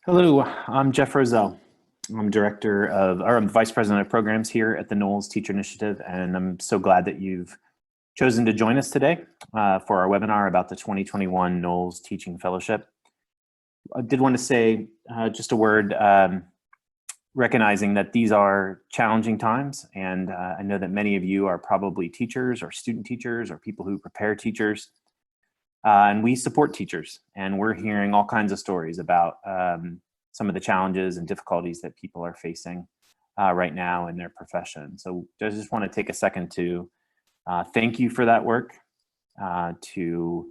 Hello, I'm Jeff Roselle. I'm I'm Vice President of Programs here at the Knowles Teacher Initiative, and I'm so glad that you've chosen to join us today for our webinar about the 2021 Knowles Teaching Fellowship. I did want to say just a word recognizing that these are challenging times, and I know that many of you are probably teachers or student teachers or people who prepare teachers. And we support teachers, and we're hearing all kinds of stories about some of the challenges and difficulties that people are facing right now in their profession. So I just want to take a second to thank you for that work, to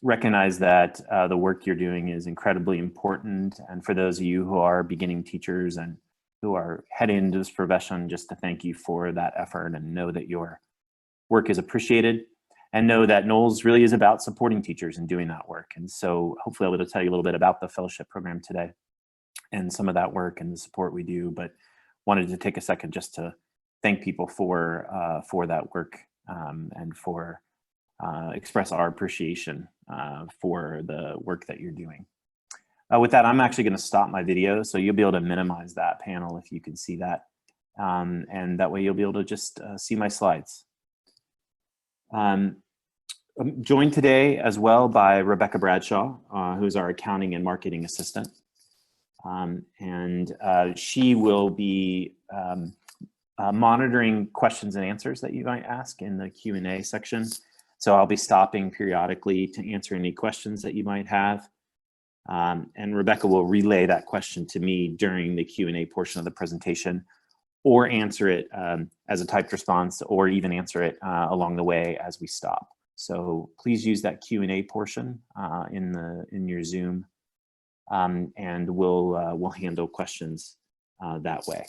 recognize that the work you're doing is incredibly important. And for those of you who are beginning teachers and who are heading into this profession, just to thank you for that effort and know that your work is appreciated. And know that Knowles really is about supporting teachers and doing that work. And so hopefully I'll be able to tell you a little bit about the fellowship program today and some of that work and the support we do, but wanted to take a second just to thank people for that work and for express our appreciation for the work that you're doing. With that, I'm actually gonna stop my video, so you'll be able to minimize that panel if you can see that. And that way you'll be able to just see my slides. I'm joined today as well by Rebecca Bradshaw, who's our accounting and marketing assistant. She will be monitoring questions and answers that you might ask in the Q&A section. So I'll be stopping periodically to answer any questions that you might have. And Rebecca will relay that question to me during the Q&A portion of the presentation, or answer it as a typed response, or even answer it along the way as we stop. So please use that Q&A portion in your Zoom, and we'll handle questions that way.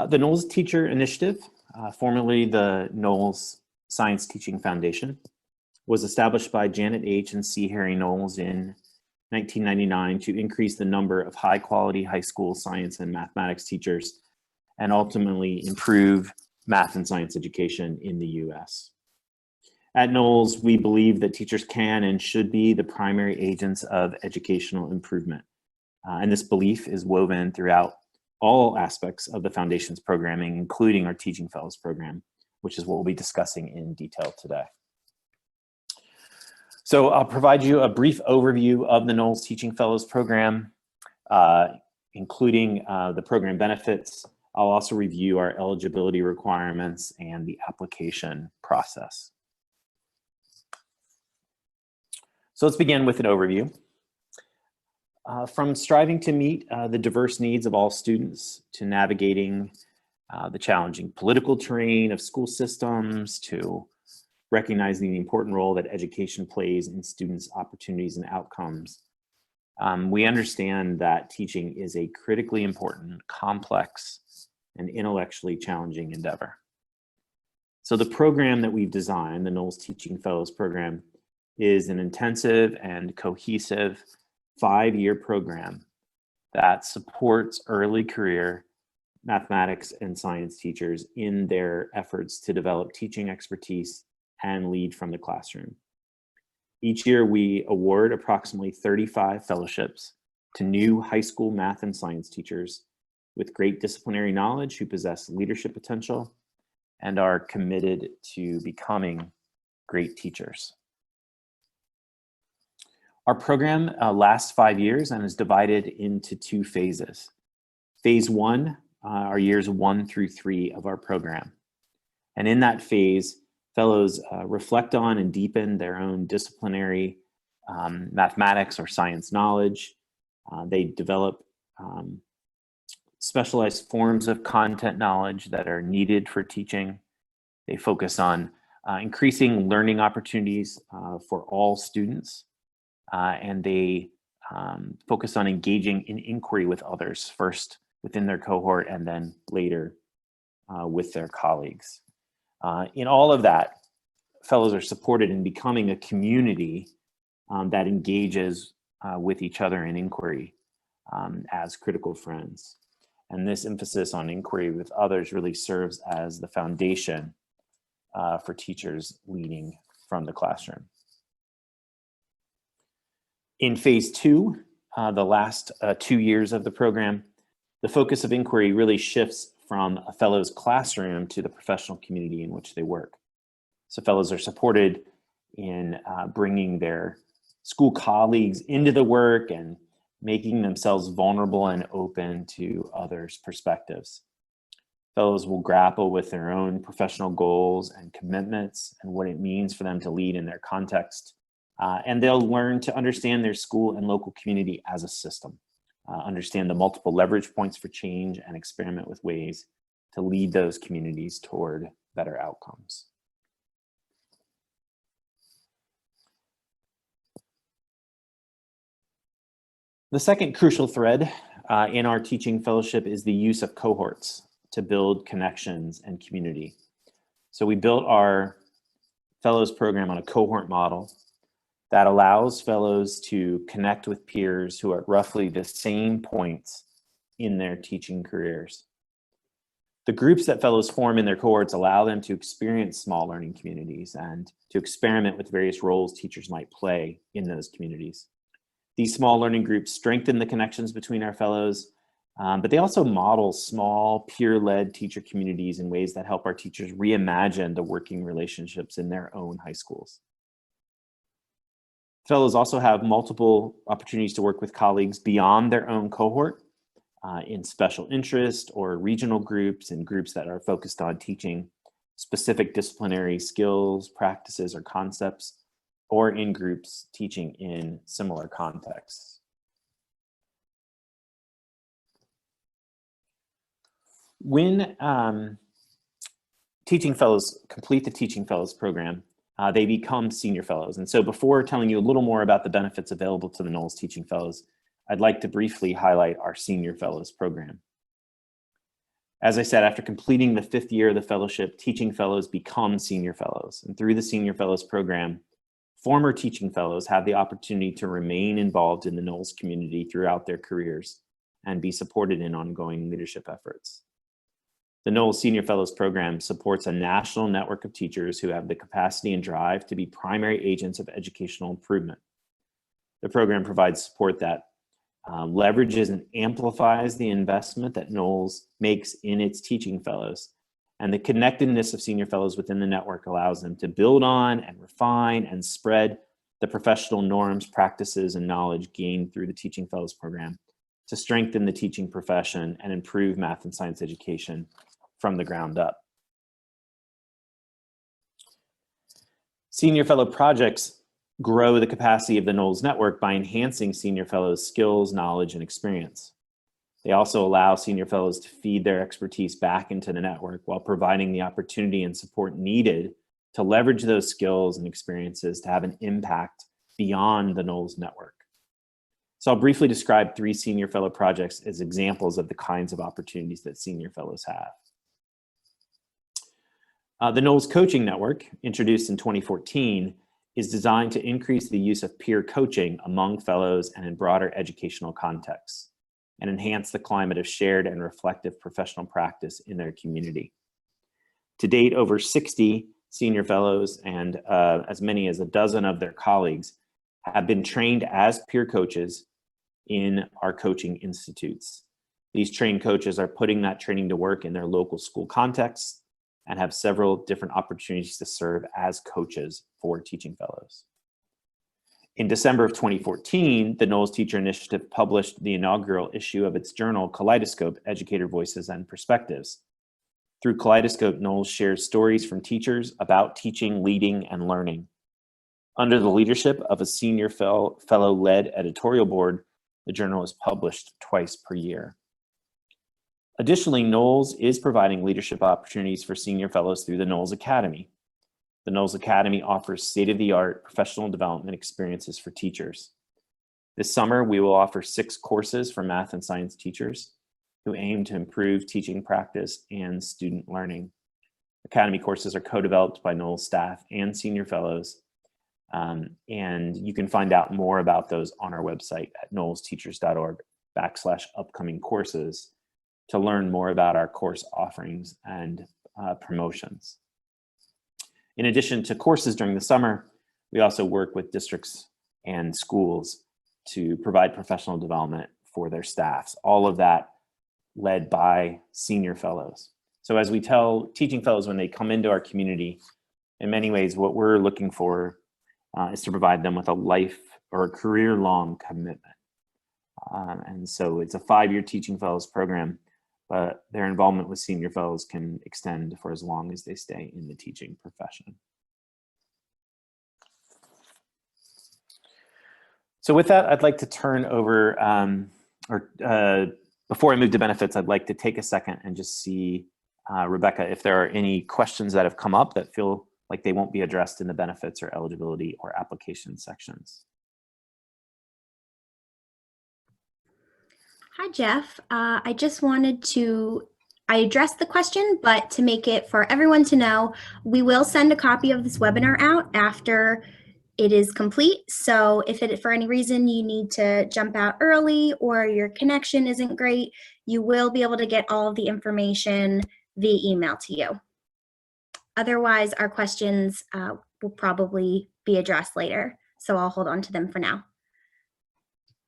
The Knowles Teacher Initiative, formerly the Knowles Science Teaching Foundation, was established by Janet H. and C. Harry Knowles in 1999 to increase the number of high-quality high school science and mathematics teachers and ultimately improve math and science education in the U.S. At Knowles, we believe that teachers can and should be the primary agents of educational improvement. And this belief is woven throughout all aspects of the Foundation's programming, including our Teaching Fellows program, which is what we'll be discussing in detail today. So I'll provide you a brief overview of the Knowles Teaching Fellows program, including the program benefits. I'll also review our eligibility requirements and the application process. So let's begin with an overview. From striving to meet the diverse needs of all students, to navigating the challenging political terrain of school systems, to recognizing the important role that education plays in students' opportunities and outcomes. We understand that teaching is a critically important, complex, and intellectually challenging endeavor. So the program that we've designed, the Knowles Teaching Fellows program, is an intensive and cohesive 5-year program that supports early career mathematics and science teachers in their efforts to develop teaching expertise and lead from the classroom. Each year, we award approximately 35 fellowships to new high school math and science teachers with great disciplinary knowledge who possess leadership potential and are committed to becoming great teachers. Our program lasts 5 years and is divided into 2 phases. Phase 1 are years 1 through 3 of our program. And in that phase, fellows reflect on and deepen their own disciplinary mathematics or science knowledge. They develop specialized forms of content knowledge that are needed for teaching. They focus on increasing learning opportunities for all students. And they focus on engaging in inquiry with others, first within their cohort and then later with their colleagues. In all of that, fellows are supported in becoming a community that engages with each other in inquiry as critical friends. And this emphasis on inquiry with others really serves as the foundation for teachers leading from the classroom. In phase 2, the last 2 years of the program, the focus of inquiry really shifts from a fellow's classroom to the professional community in which they work. So fellows are supported in bringing their school colleagues into the work and making themselves vulnerable and open to others' perspectives. Fellows will grapple with their own professional goals and commitments and what it means for them to lead in their context. And they'll learn to understand their school and local community as a system, understand the multiple leverage points for change, and experiment with ways to lead those communities toward better outcomes. The second crucial thread in our teaching fellowship is the use of cohorts to build connections and community. So we built our fellows program on a cohort model that allows fellows to connect with peers who are at roughly the same points in their teaching careers. The groups that fellows form in their cohorts allow them to experience small learning communities and to experiment with various roles teachers might play in those communities. These small learning groups strengthen the connections between our fellows, but they also model small peer-led teacher communities in ways that help our teachers reimagine the working relationships in their own high schools. Fellows also have multiple opportunities to work with colleagues beyond their own cohort in special interest or regional groups and groups that are focused on teaching specific disciplinary skills, practices, or concepts, or in groups teaching in similar contexts. When teaching fellows complete the Teaching Fellows program, they become senior fellows. And so before telling you a little more about the benefits available to the Knowles Teaching Fellows, I'd like to briefly highlight our Senior Fellows program. As I said, after completing the 5th year of the fellowship, teaching fellows become senior fellows. And through the Senior Fellows program, former teaching fellows have the opportunity to remain involved in the Knowles community throughout their careers and be supported in ongoing leadership efforts. The Knowles Senior Fellows program supports a national network of teachers who have the capacity and drive to be primary agents of educational improvement. The program provides support that leverages and amplifies the investment that Knowles makes in its teaching fellows. And the connectedness of senior fellows within the network allows them to build on and refine and spread the professional norms, practices, and knowledge gained through the Teaching Fellows program to strengthen the teaching profession and improve math and science education from the ground up. Senior Fellow projects grow the capacity of the Knowles network by enhancing senior fellows' skills, knowledge, and experience. They also allow senior fellows to feed their expertise back into the network while providing the opportunity and support needed to leverage those skills and experiences to have an impact beyond the Knowles network. So I'll briefly describe 3 senior fellow projects as examples of the kinds of opportunities that senior fellows have. The Knowles Coaching Network, introduced in 2014, is designed to increase the use of peer coaching among fellows and in broader educational contexts, and enhance the climate of shared and reflective professional practice in their community. To date, over 60 senior fellows and as many as a dozen of their colleagues have been trained as peer coaches in our coaching institutes. These trained coaches are putting that training to work in their local school contexts and have several different opportunities to serve as coaches for teaching fellows. In December of 2014, the Knowles Teacher Initiative published the inaugural issue of its journal, Kaleidoscope: Educator Voices and Perspectives. Through Kaleidoscope, Knowles shares stories from teachers about teaching, leading, and learning. Under the leadership of a senior fellow-led editorial board, the journal is published twice per year. Additionally, Knowles is providing leadership opportunities for senior fellows through the Knowles Academy. The Knowles Academy offers state-of-the-art professional development experiences for teachers. This summer, we will offer 6 courses for math and science teachers who aim to improve teaching practice and student learning. Academy courses are co-developed by Knowles staff and senior fellows, and you can find out more about those on our website at knowlesteachers.org/upcoming courses. to learn more about our course offerings and promotions. In addition to courses during the summer, we also work with districts and schools to provide professional development for their staffs. All of that led by senior fellows. So as we tell teaching fellows when they come into our community, in many ways, what we're looking for is to provide them with a life or a career-long commitment. And so it's a 5-year teaching fellows program, but their involvement with senior fellows can extend for as long as they stay in the teaching profession. So with that, I'd like to turn over, before I move to benefits, I'd like to take a second and just see, Rebecca, if there are any questions that have come up that feel like they won't be addressed in the benefits or eligibility or application sections. Hi, Jeff. I just wanted to, I addressed the question, but to make it for everyone to know, we will send a copy of this webinar out after it is complete. So if it, for any reason you need to jump out early or your connection isn't great, you will be able to get all of the information via email to you. Otherwise, our questions will probably be addressed later. So I'll hold on to them for now.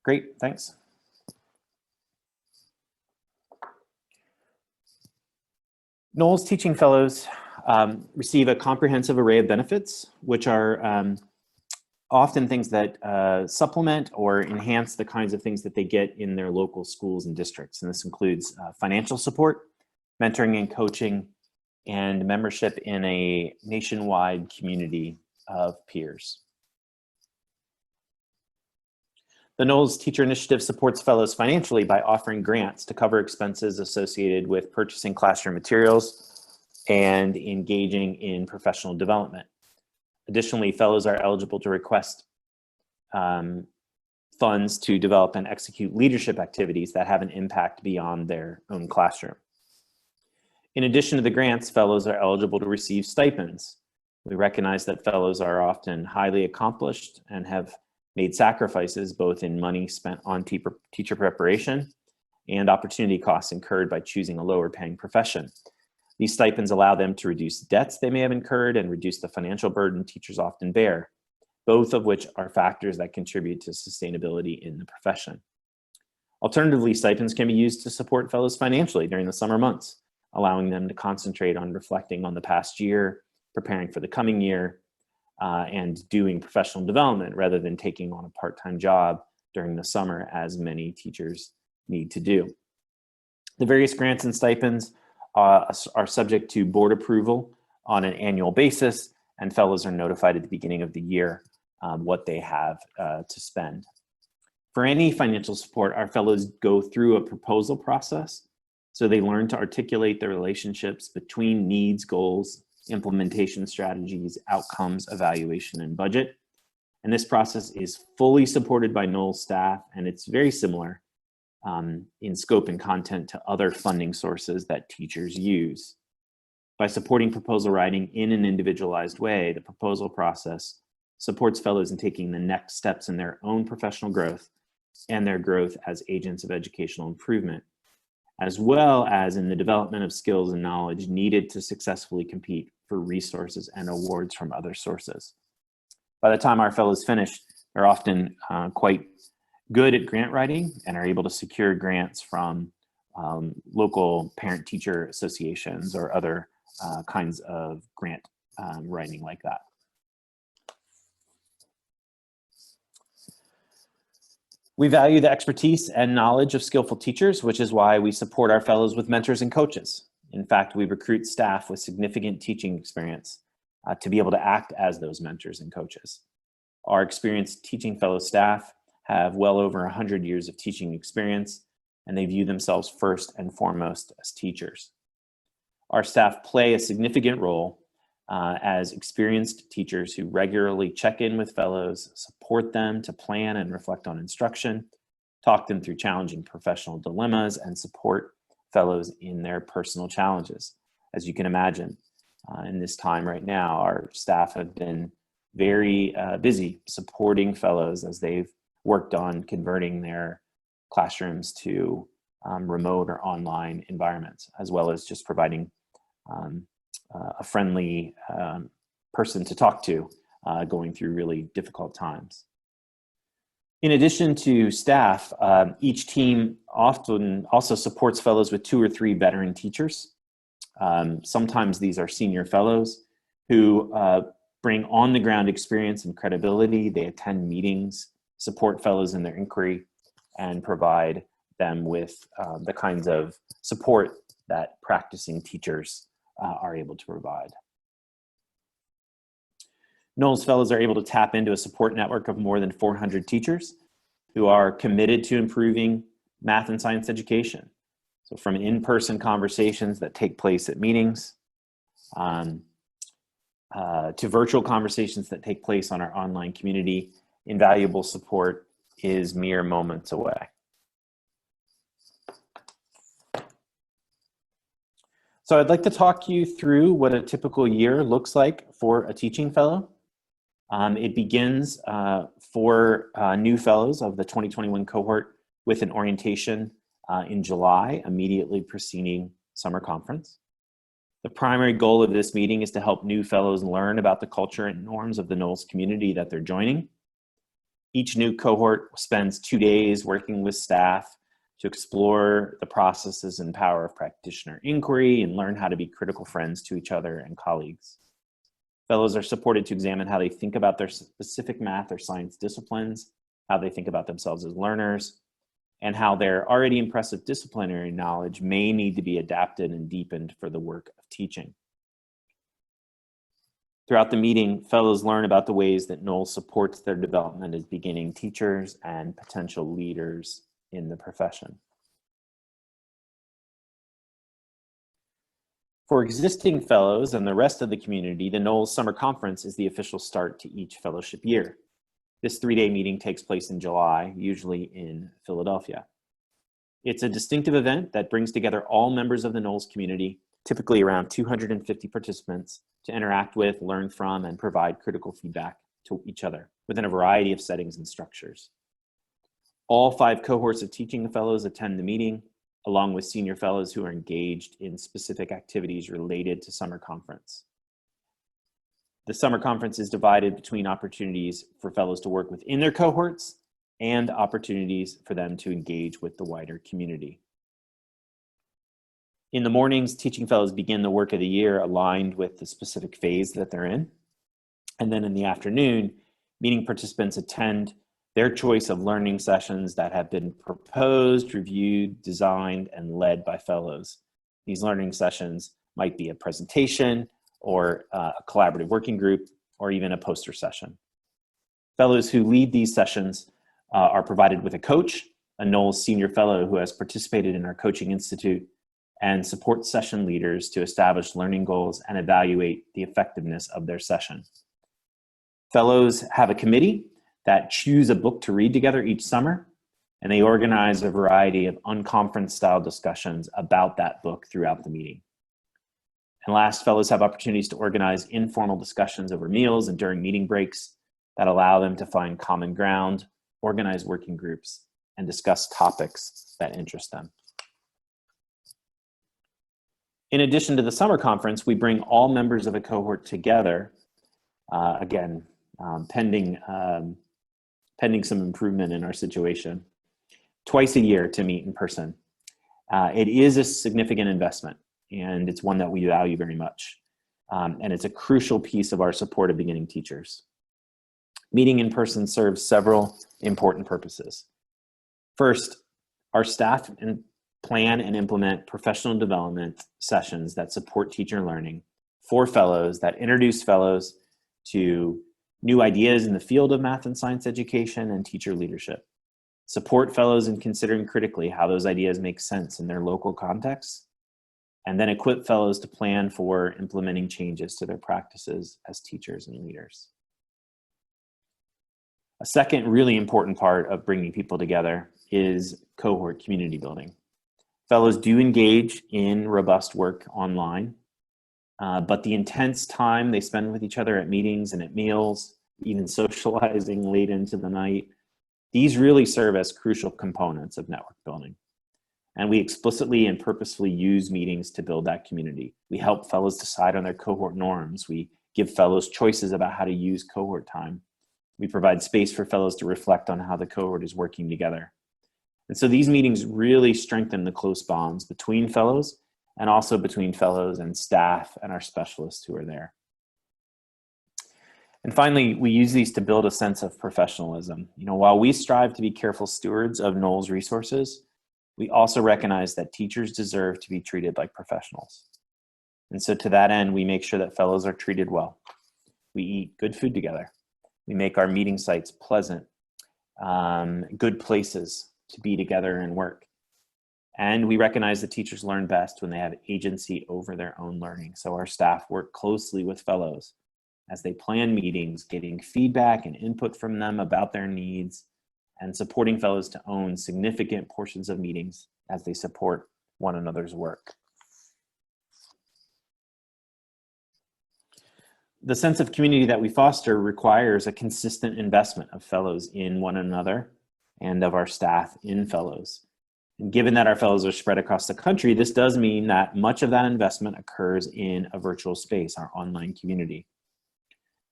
Great, thanks. Knowles Teaching Fellows receive a comprehensive array of benefits, which are often things that supplement or enhance the kinds of things that they get in their local schools and districts. And this includes financial support, mentoring and coaching, and membership in a nationwide community of peers. The Knowles Teacher Initiative supports fellows financially by offering grants to cover expenses associated with purchasing classroom materials and engaging in professional development. Additionally, fellows are eligible to request funds to develop and execute leadership activities that have an impact beyond their own classroom. In addition to the grants, fellows are eligible to receive stipends. We recognize that fellows are often highly accomplished and have made sacrifices both in money spent on teacher preparation and opportunity costs incurred by choosing a lower paying profession. These stipends allow them to reduce debts they may have incurred and reduce the financial burden teachers often bear, both of which are factors that contribute to sustainability in the profession. Alternatively, stipends can be used to support fellows financially during the summer months, allowing them to concentrate on reflecting on the past year, preparing for the coming year, and doing professional development rather than taking on a part-time job during the summer, as many teachers need to do. The various grants and stipends are subject to board approval on an annual basis, and fellows are notified at the beginning of the year what they have to spend. For any financial support, our fellows go through a proposal process, so they learn to articulate the relationships between needs, goals, implementation strategies, outcomes, evaluation, and budget. And this process is fully supported by Knowles staff, and it's very similar in scope and content to other funding sources that teachers use. By supporting proposal writing in an individualized way, the proposal process supports fellows in taking the next steps in their own professional growth and their growth as agents of educational improvement, as well as in the development of skills and knowledge needed to successfully compete for resources and awards from other sources. By the time our fellows finish, they're often quite good at grant writing and are able to secure grants from local parent-teacher associations or other kinds of grant writing like that. We value the expertise and knowledge of skillful teachers, which is why we support our fellows with mentors and coaches. In fact, we recruit staff with significant teaching experience to be able to act as those mentors and coaches. Our experienced teaching fellow staff have well over 100 years of teaching experience, and they view themselves first and foremost as teachers. Our staff play a significant role as experienced teachers who regularly check in with fellows, support them to plan and reflect on instruction, talk them through challenging professional dilemmas, and support fellows in their personal challenges. As you can imagine, in this time right now, our staff have been very busy supporting fellows as they've worked on converting their classrooms to remote or online environments, as well as just providing a friendly person to talk to going through really difficult times. In addition to staff, each team often also supports fellows with 2 or 3 veteran teachers. Sometimes these are senior fellows who bring on-the-ground experience and credibility. They attend meetings, support fellows in their inquiry, and provide them with the kinds of support that practicing teachers are able to provide. Knowles Fellows are able to tap into a support network of more than 400 teachers who are committed to improving math and science education. So from in-person conversations that take place at meetings, to virtual conversations that take place on our online community, invaluable support is mere moments away. So I'd like to talk you through what a typical year looks like for a teaching fellow. It begins for new fellows of the 2021 cohort with an orientation in July, immediately preceding summer conference. The primary goal of this meeting is to help new fellows learn about the culture and norms of the Knowles community that they're joining. Each new cohort spends 2 days working with staff to explore the processes and power of practitioner inquiry and learn how to be critical friends to each other and colleagues. Fellows are supported to examine how they think about their specific math or science disciplines, how they think about themselves as learners, and how their already impressive disciplinary knowledge may need to be adapted and deepened for the work of teaching. Throughout the meeting, fellows learn about the ways that Knowles supports their development as beginning teachers and potential leaders in the profession. For existing fellows and the rest of the community, the Knowles Summer Conference is the official start to each fellowship year. This 3-day meeting takes place in July, usually in Philadelphia. It's a distinctive event that brings together all members of the Knowles community, typically around 250 participants, to interact with, learn from, and provide critical feedback to each other within a variety of settings and structures. All 5 cohorts of teaching fellows attend the meeting, along with senior fellows who are engaged in specific activities related to summer conference. The summer conference is divided between opportunities for fellows to work within their cohorts and opportunities for them to engage with the wider community. In the mornings, teaching fellows begin the work of the year aligned with the specific phase that they're in. And then in the afternoon, meeting participants attend their choice of learning sessions that have been proposed, reviewed, designed, and led by fellows. These learning sessions might be a presentation or a collaborative working group, or even a poster session. Fellows who lead these sessions are provided with a coach, a Knowles senior fellow who has participated in our coaching institute, and support session leaders to establish learning goals and evaluate the effectiveness of their session. Fellows have a committee that choose a book to read together each summer, and they organize a variety of unconference style discussions about that book throughout the meeting. And last, fellows have opportunities to organize informal discussions over meals and during meeting breaks that allow them to find common ground, organize working groups, and discuss topics that interest them. In addition to the summer conference, we bring all members of a cohort together, pending some improvement in our situation, twice a year to meet in person. It is a significant investment, and it's one that we value very much. And it's a crucial piece of our support of beginning teachers. Meeting in person serves several important purposes. First, our staff plan and implement professional development sessions that support teacher learning for fellows, that introduce fellows to new ideas in the field of math and science education and teacher leadership. Support fellows in considering critically how those ideas make sense in their local contexts, and then equip fellows to plan for implementing changes to their practices as teachers and leaders. A second really important part of bringing people together is cohort community building. Fellows do engage in robust work online, but the intense time they spend with each other at meetings and at meals, even socializing late into the night, these really serve as crucial components of network building. And we explicitly and purposefully use meetings to build that community. We help fellows decide on their cohort norms. We give fellows choices about how to use cohort time. We provide space for fellows to reflect on how the cohort is working together. And so these meetings really strengthen the close bonds between fellows and also between fellows and staff and our specialists who are there. And finally, we use these to build a sense of professionalism. While we strive to be careful stewards of Knowles resources, we also recognize that teachers deserve to be treated like professionals. And so to that end, we make sure that fellows are treated well. We eat good food together. We make our meeting sites pleasant, good places to be together and work. And we recognize that teachers learn best when they have agency over their own learning. So our staff work closely with fellows as they plan meetings, getting feedback and input from them about their needs, and supporting fellows to own significant portions of meetings as they support one another's work. The sense of community that we foster requires a consistent investment of fellows in one another and of our staff in fellows. And given that our fellows are spread across the country, this does mean that much of that investment occurs in a virtual space, our online community.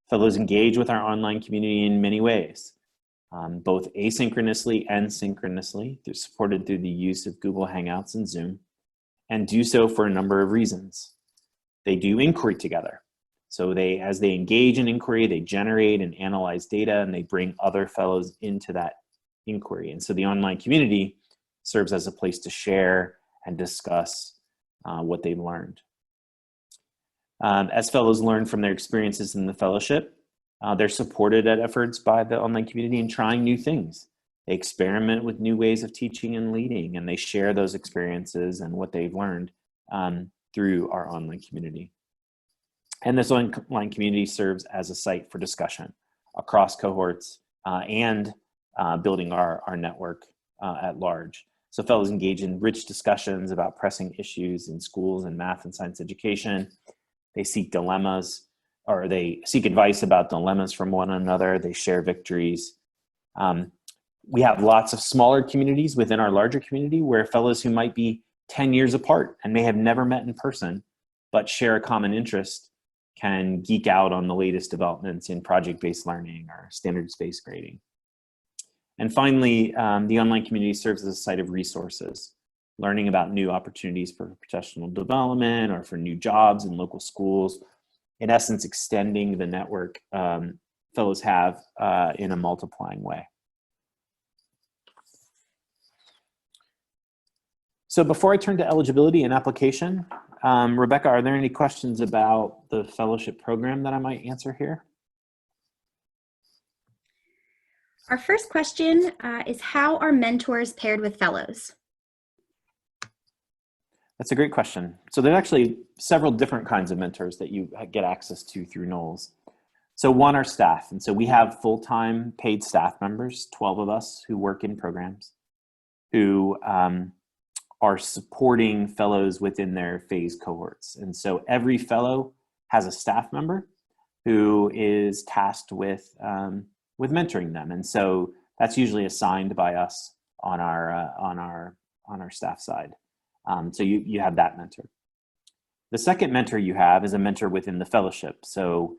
Fellows engage with our online community in many ways, both asynchronously and synchronously. They're supported through the use of Google Hangouts and Zoom, and do so for a number of reasons. They do inquiry together. So as they engage in inquiry, they generate and analyze data, and they bring other fellows into that inquiry. And so the online community serves as a place to share and discuss what they've learned. As fellows learn from their experiences in the fellowship, they're supported at efforts by the online community in trying new things. They experiment with new ways of teaching and leading, and they share those experiences and what they've learned through our online community. And this online community serves as a site for discussion across cohorts and building our network at large. So fellows engage in rich discussions about pressing issues in schools and math and science education. They seek dilemmas, or they seek advice about dilemmas from one another. They share victories. We have lots of smaller communities within our larger community where fellows who might be 10 years apart and may have never met in person, but share a common interest can geek out on the latest developments in project-based learning or standards-based grading. And finally, the online community serves as a site of resources, learning about new opportunities for professional development or for new jobs in local schools. In essence, extending the network fellows have in a multiplying way. So before I turn to eligibility and application, Rebecca, are there any questions about the fellowship program that I might answer here? Our first question is, how are mentors paired with fellows? That's a great question. So there's actually several different kinds of mentors that you get access to through Knowles. So one are staff. And so we have full-time paid staff members, 12 of us who work in programs, who are supporting fellows within their phase cohorts. And so every fellow has a staff member who is tasked with mentoring them. And so that's usually assigned by us on our staff side. So you have that mentor. The second mentor you have is a mentor within the fellowship. So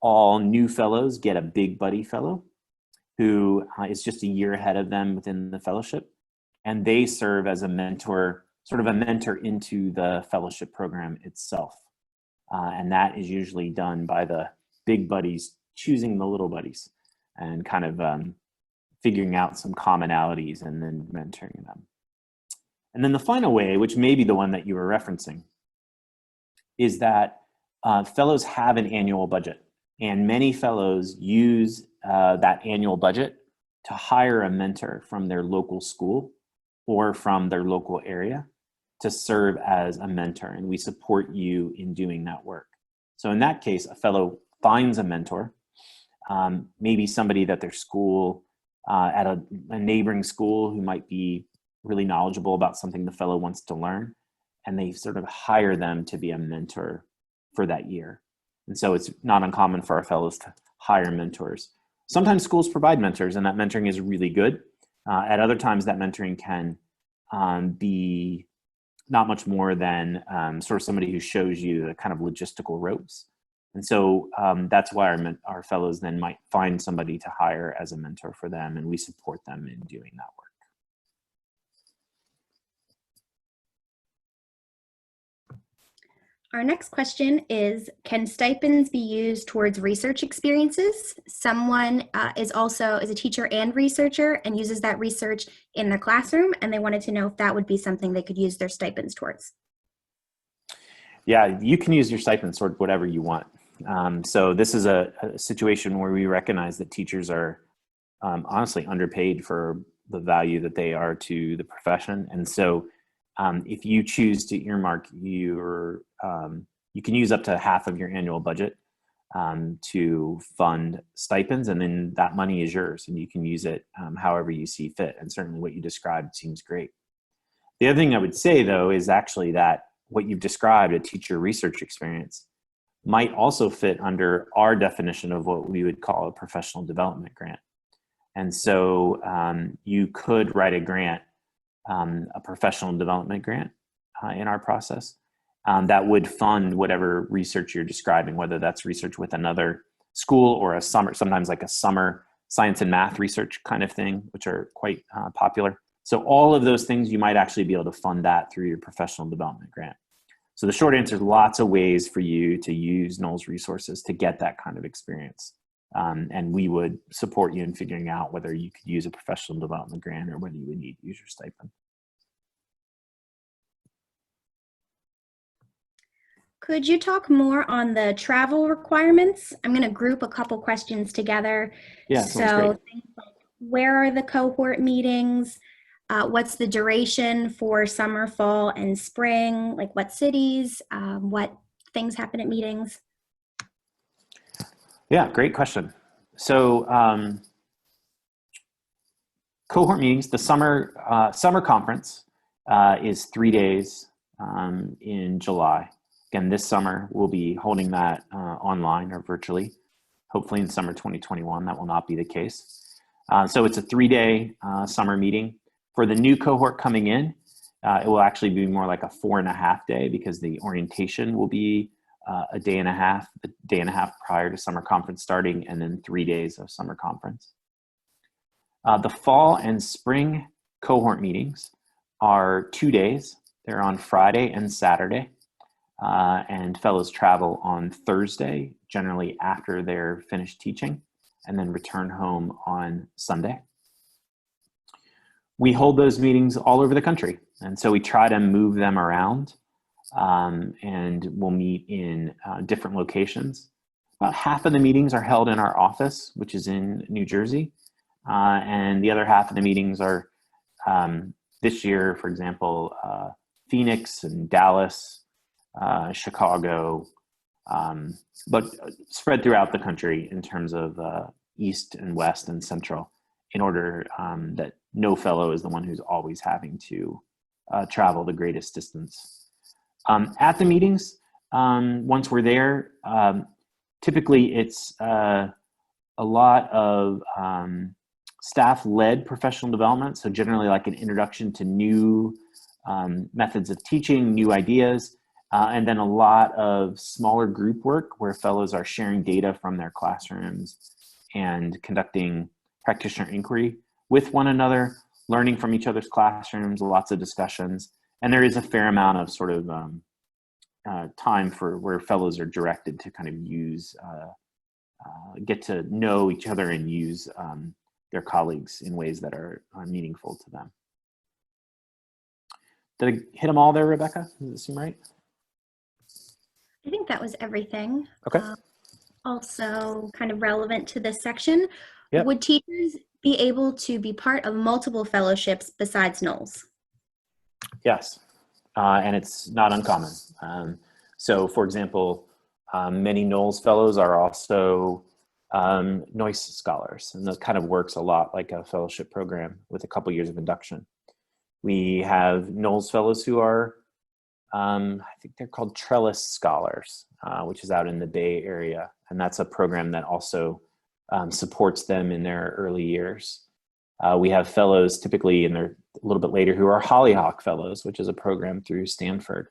all new fellows get a big buddy fellow who is just a year ahead of them within the fellowship. And they serve as a mentor, sort of a mentor into the fellowship program itself. And that is usually done by the big buddies choosing the little buddies and kind of figuring out some commonalities and then mentoring them. And then the final way, which may be the one that you were referencing, is that fellows have an annual budget. And many fellows use that annual budget to hire a mentor from their local school or from their local area to serve as a mentor. And we support you in doing that work. So in that case, a fellow finds a mentor, maybe somebody that their school, at a neighboring school who might be really knowledgeable about something the fellow wants to learn, and they sort of hire them to be a mentor for that year. And so it's not uncommon for our fellows to hire mentors. Sometimes schools provide mentors, and that mentoring is really good. At other times, that mentoring can be not much more than sort of somebody who shows you the kind of logistical ropes. And so that's why our fellows then might find somebody to hire as a mentor for them, and we support them in doing that work. Our next question is, can stipends be used towards research experiences? Someone is a teacher and researcher and uses that research in their classroom, and they wanted to know if that would be something they could use their stipends towards. Yeah, you can use your stipends toward whatever you want. So this is a situation where we recognize that teachers are honestly underpaid for the value that they are to the profession. And so if you choose to earmark you can use up to half of your annual budget to fund stipends, and then that money is yours and you can use it however you see fit. And certainly what you described seems great. The other thing I would say, though, is actually that what you've described, a teacher research experience, might also fit under our definition of what we would call a professional development grant. And so you could write a grant, a professional development grant in our process that would fund whatever research you're describing, whether that's research with another school or sometimes like a summer science and math research kind of thing, which are quite popular. So all of those things, you might actually be able to fund that through your professional development grant. So the short answer is lots of ways for you to use Knowles resources to get that kind of experience. And we would support you in figuring out whether you could use a professional development grant or whether you would need to use your stipend. Could you talk more on the travel requirements? I'm going to group a couple questions together. Yeah, so things like, where are the cohort meetings? What's the duration for summer, fall, and spring? Like what cities? What things happen at meetings? Yeah, great question. So cohort meetings, the summer conference is 3 days in July. Again, this summer we'll be holding that online or virtually. Hopefully in summer 2021, that will not be the case. So it's a 3-day summer meeting. For the new cohort coming in, it will actually be more like a 4.5 day because the orientation will be a day and a half prior to summer conference starting, and then 3 days of summer conference. The fall and spring cohort meetings are 2 days. They're on Friday and Saturday, and fellows travel on Thursday, generally after they're finished teaching, and then return home on Sunday. We hold those meetings all over the country, and so we try to move them around, and we'll meet in different locations. About half of the meetings are held in our office, which is in New Jersey, and the other half of the meetings are, this year, for example, Phoenix and Dallas, Chicago, but spread throughout the country in terms of East and West and Central, in order that no fellow is the one who's always having to travel the greatest distance. At the meetings, once we're there, typically it's a lot of staff-led professional development, so generally like an introduction to new methods of teaching, new ideas, and then a lot of smaller group work where fellows are sharing data from their classrooms and conducting practitioner inquiry with one another, learning from each other's classrooms, lots of discussions. And there is a fair amount of sort of time for where fellows are directed to kind of use, get to know each other and use their colleagues in ways that are meaningful to them. Did I hit them all there, Rebecca? Does it seem right? I think that was everything. Okay. Also kind of relevant to this section, Yep. Would teachers be able to be part of multiple fellowships besides Knowles? Yes, and it's not uncommon. So for example, many Knowles fellows are also Noyce scholars, and that kind of works a lot like a fellowship program with a couple years of induction. We have Knowles fellows who are, I think they're called Trellis scholars, which is out in the Bay Area, and that's a program that also supports them in their early years. We have fellows typically, and they're a little bit later, who are Hollyhock Fellows, which is a program through Stanford.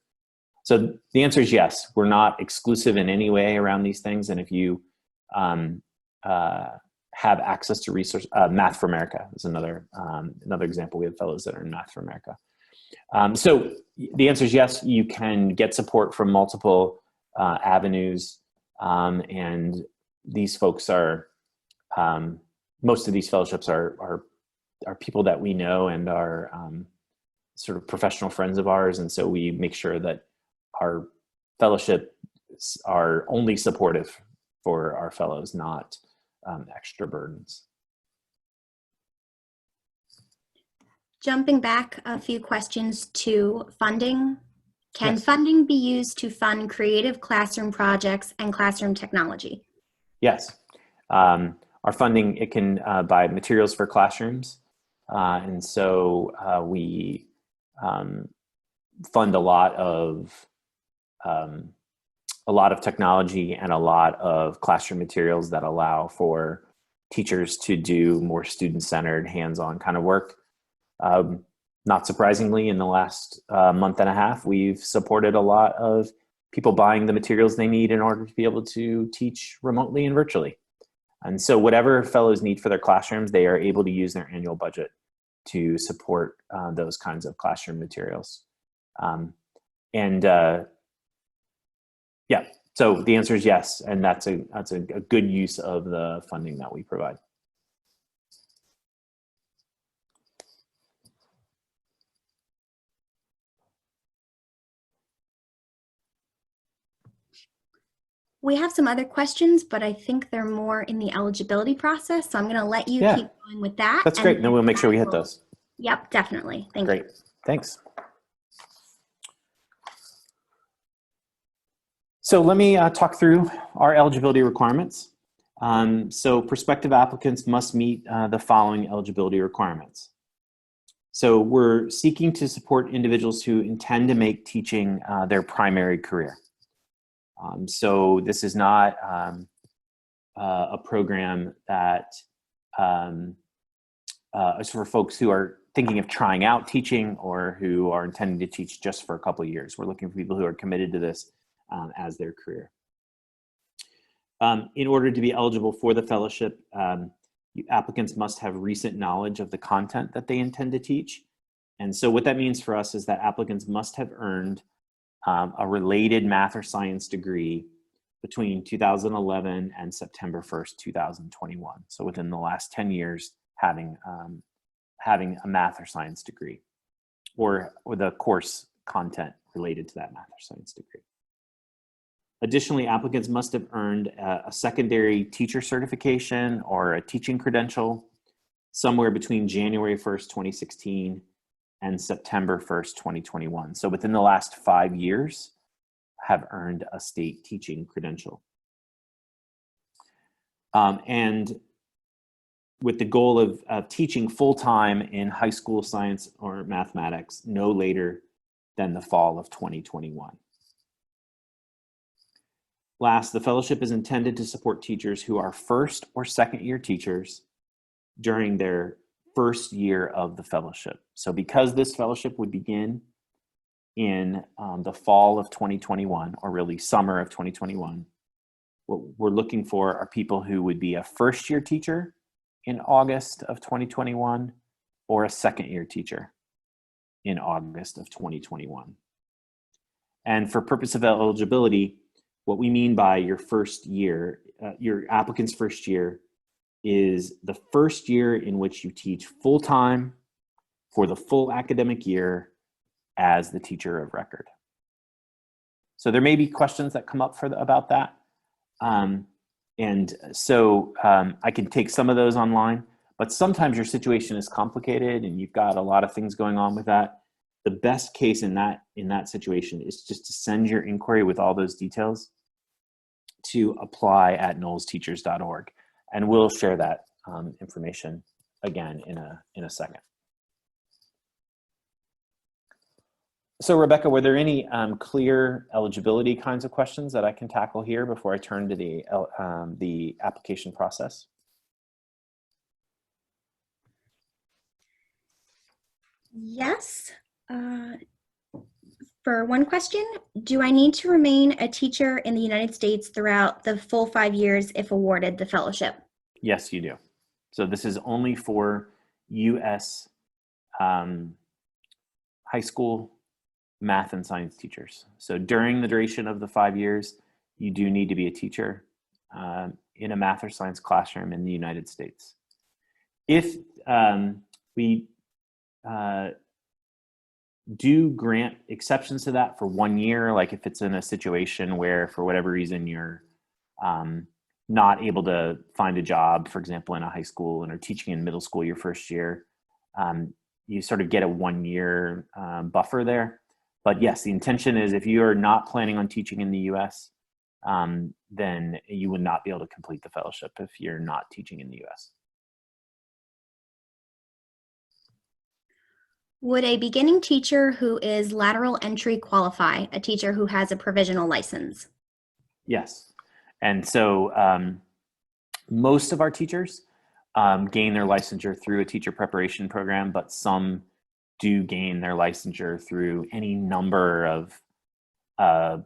So the answer is yes. We're not exclusive in any way around these things. And if you have access to resource, Math for America is another example. We have fellows that are in Math for America. So the answer is yes. You can get support from multiple avenues, and these folks are most of these fellowships are people that we know and are sort of professional friends of ours, and so we make sure that our fellowships are only supportive for our fellows, not extra burdens. Jumping back a few questions to funding. Can Yes. funding be used to fund creative classroom projects and classroom technology? Yes. Our funding, it can buy materials for classrooms. And so we fund a lot of technology and a lot of classroom materials that allow for teachers to do more student-centered, hands-on kind of work. Not surprisingly, in the last month and a half, we've supported a lot of people buying the materials they need in order to be able to teach remotely and virtually. And so whatever fellows need for their classrooms, they are able to use their annual budget to support those kinds of classroom materials. Yeah, so the answer is yes, and that's a good use of the funding that we provide. We have some other questions, but I think they're more in the eligibility process. So I'm going to let you keep going with that. That's great. And then we'll make sure we hit those. Yep, definitely. Thank you. Great. Thanks. So let me talk through our eligibility requirements. So prospective applicants must meet the following eligibility requirements. So we're seeking to support individuals who intend to make teaching their primary career. So this is not a program that is for folks who are thinking of trying out teaching or who are intending to teach just for a couple of years. We're looking for people who are committed to this as their career. In order to be eligible for the fellowship, applicants must have recent knowledge of the content that they intend to teach. And so what that means for us is that applicants must have earned a related math or science degree between 2011 and September 1st, 2021. So within the last 10 years, having a math or science degree or the course content related to that math or science degree. Additionally, applicants must have earned a secondary teacher certification or a teaching credential somewhere between January 1st, 2016 and September 1st, 2021. So within the last 5 years, have earned a state teaching credential. And with the goal of teaching full-time in high school science or mathematics no later than the fall of 2021. Last, the fellowship is intended to support teachers who are first or second year teachers during their first year of the fellowship. So because this fellowship would begin in the fall of 2021, or really summer of 2021, what we're looking for are people who would be a first year teacher in August of 2021 or a second year teacher in August of 2021. And for purpose of eligibility, what we mean by your first year, your applicant's first year, is the first year in which you teach full-time for the full academic year as the teacher of record. So there may be questions that come up about that. And so I can take some of those online, but sometimes your situation is complicated and you've got a lot of things going on with that. The best case in that situation is just to send your inquiry with all those details to apply@knowlesteachers.org. And we'll share that information again in a second. So Rebecca, were there any clear eligibility kinds of questions that I can tackle here before I turn to the application process? Yes. For one question, do I need to remain a teacher in the United States throughout the full 5 years if awarded the fellowship? Yes, you do. So this is only for U.S. High school math and science teachers. So during the duration of the 5 years, you do need to be a teacher in a math or science classroom in the United States. If we do grant exceptions to that for 1 year, like if it's in a situation where for whatever reason you're not able to find a job, for example, in a high school and are teaching in middle school your first year, you sort of get a 1 year buffer there. But yes, the intention is if you are not planning on teaching in the US, then you would not be able to complete the fellowship if you're not teaching in the US. Would a beginning teacher who is lateral entry qualify, a teacher who has a provisional license? Yes. And so most of our teachers gain their licensure through a teacher preparation program, but some do gain their licensure through any number of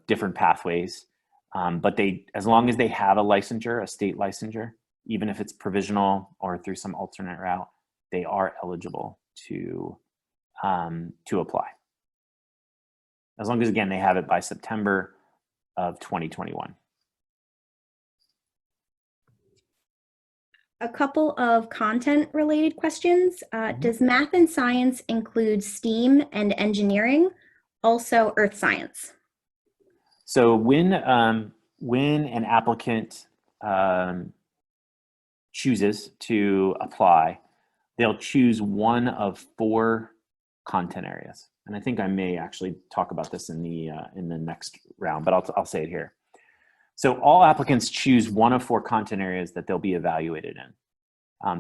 different pathways. But as long as they have a licensure, a state licensure, even if it's provisional or through some alternate route, they are eligible to apply. As long as, again, they have it by September of 2021. A couple of content related questions. Does math and science include STEAM and engineering, also earth science? So when an applicant chooses to apply, they'll choose one of 4 content areas. And I think I may actually talk about this in the next round, but I'll say it here. So all applicants choose one of 4 content areas that they'll be evaluated in,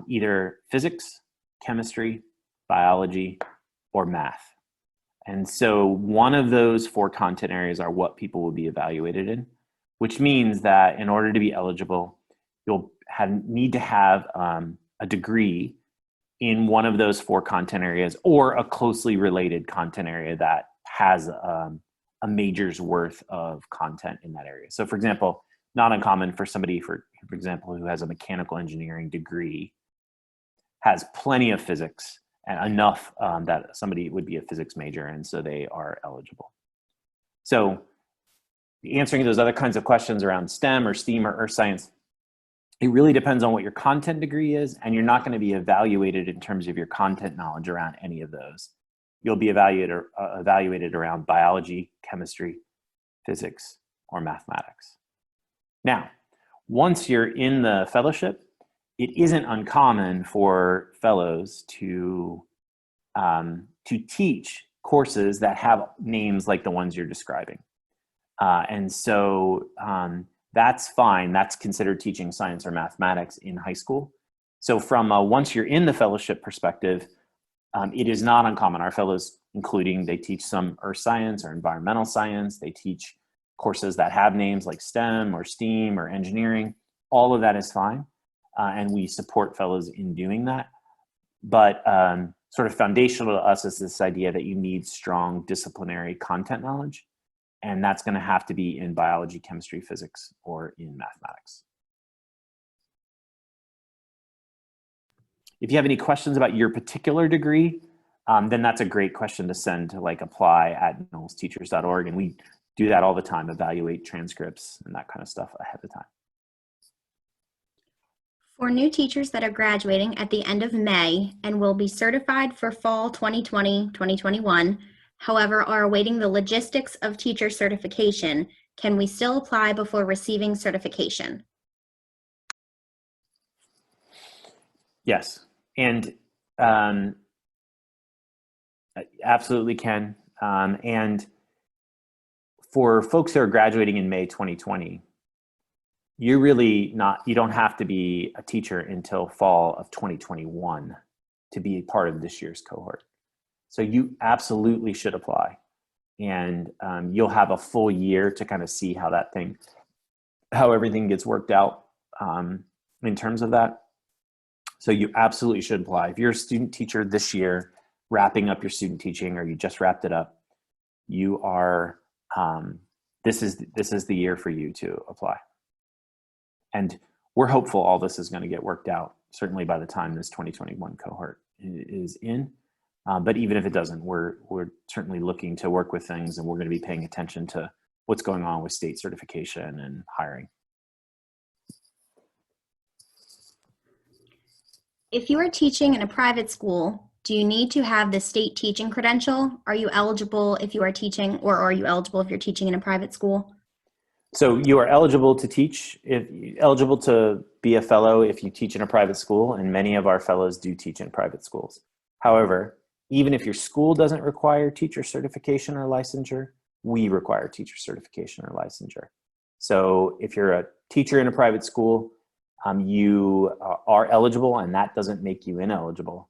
either physics, chemistry, biology, or math. And so one of those 4 content areas are what people will be evaluated in, which means that in order to be eligible, you'll need to have a degree in one of those 4 content areas or a closely related content area that has a major's worth of content in that area. So for example, not uncommon for somebody, for example, who has a mechanical engineering degree, has plenty of physics and enough that somebody would be a physics major, and so they are eligible. So answering those other kinds of questions around STEM or STEAM or earth science, it really depends on what your content degree is, and you're not going to be evaluated in terms of your content knowledge around any of those. You'll be evaluated around biology, chemistry, physics, or mathematics. Now, once you're in the fellowship, it isn't uncommon for fellows to teach courses that have names like the ones you're describing. And so that's fine. That's considered teaching science or mathematics in high school. So from once you're in the fellowship perspective, it is not uncommon. Our fellows, including, they teach some earth science or environmental science. They teach courses that have names like STEM or STEAM or engineering. All of that is fine. And we support fellows in doing that. But sort of foundational to us is this idea that you need strong disciplinary content knowledge. And that's going to have to be in biology, chemistry, physics, or in mathematics. If you have any questions about your particular degree, then that's a great question to send to apply@knowlesteachers.org. And we do that all the time, evaluate transcripts and that kind of stuff ahead of time. For new teachers that are graduating at the end of May and will be certified for fall 2020-2021, however, are awaiting the logistics of teacher certification, can we still apply before receiving certification? Yes, and absolutely can. And for folks who are graduating in May 2020, you don't have to be a teacher until fall of 2021 to be a part of this year's cohort. So you absolutely should apply, and you'll have a full year to kind of see how everything gets worked out in terms of that. So you absolutely should apply. If you're a student teacher this year, wrapping up your student teaching, or you just wrapped it up, you are, this is the year for you to apply. And we're hopeful all this is going to get worked out, certainly by the time this 2021 cohort is in. But even if it doesn't, we're certainly looking to work with things, and we're going to be paying attention to what's going on with state certification and hiring. If you are teaching in a private school, do you need to have the state teaching credential? Are you eligible if you are teaching, or are you eligible if you're teaching in a private school? So you are eligible to teach, eligible to be a fellow if you teach in a private school, and many of our fellows do teach in private schools. However, even if your school doesn't require teacher certification or licensure, we require teacher certification or licensure. So if you're a teacher in a private school, you are eligible, and that doesn't make you ineligible,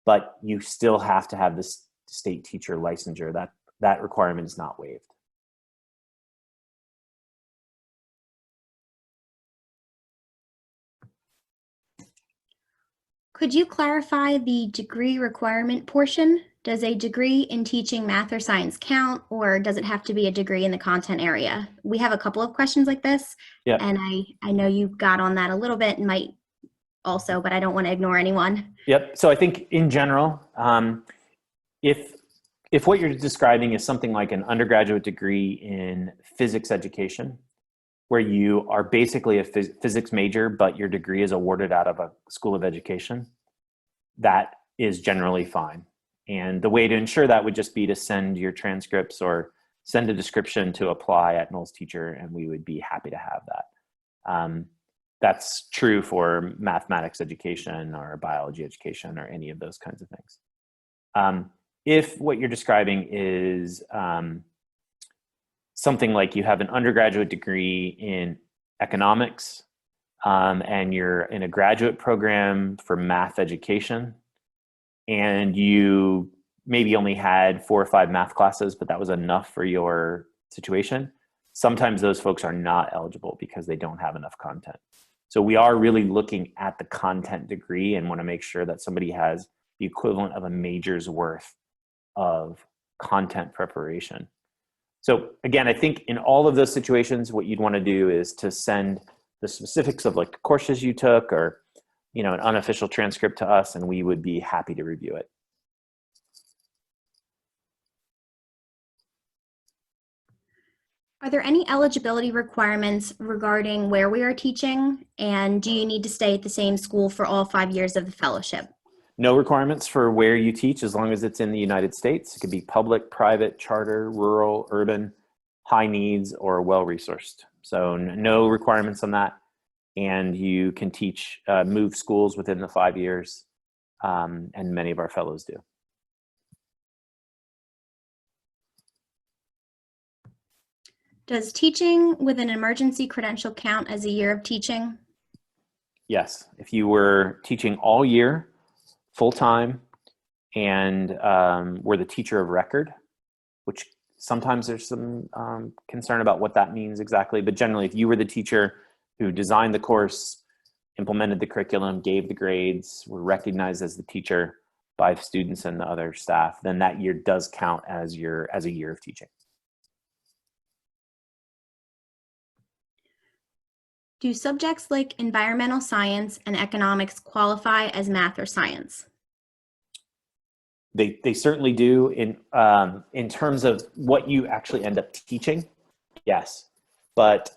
but you still have to have this state teacher licensure. That requirement is not waived. Could you clarify the degree requirement portion? Does a degree in teaching math or science count, or does it have to be a degree in the content area? We have a couple of questions like this, Yeah. and I know you got on that a little bit and might also, but I don't want to ignore anyone. Yep. So I think in general, if what you're describing is something like an undergraduate degree in physics education, where you are basically a physics major, but your degree is awarded out of a school of education, that is generally fine. And the way to ensure that would just be to send your transcripts or send a description to apply at Knowles Teacher, and we would be happy to have that. That's true for mathematics education or biology education or any of those kinds of things. If what you're describing is something like you have an undergraduate degree in economics, and you're in a graduate program for math education, and you maybe only had 4 or 5 math classes, but that was enough for your situation, sometimes those folks are not eligible because they don't have enough content. So we are really looking at the content degree and want to make sure that somebody has the equivalent of a major's worth of content preparation. So again, I think in all of those situations, what you'd want to do is to send the specifics of like the courses you took, or an unofficial transcript to us, and we would be happy to review it. Are there any eligibility requirements regarding where we are teaching, and do you need to stay at the same school for all 5 years of the fellowship? No requirements for where you teach as long as it's in the United States. It could be public, private, charter, rural, urban, high needs, or well-resourced. So no requirements on that. And you can teach, move schools within the 5 years, and many of our fellows do. Does teaching with an emergency credential count as a year of teaching? Yes, if you were teaching all year, full-time, and were the teacher of record, which sometimes there's some concern about what that means exactly, but generally if you were the teacher who designed the course, implemented the curriculum, gave the grades, were recognized as the teacher by students and the other staff, then that year does count as a year of teaching. Do subjects like environmental science and economics qualify as math or science? They certainly do in terms of what you actually end up teaching, yes. But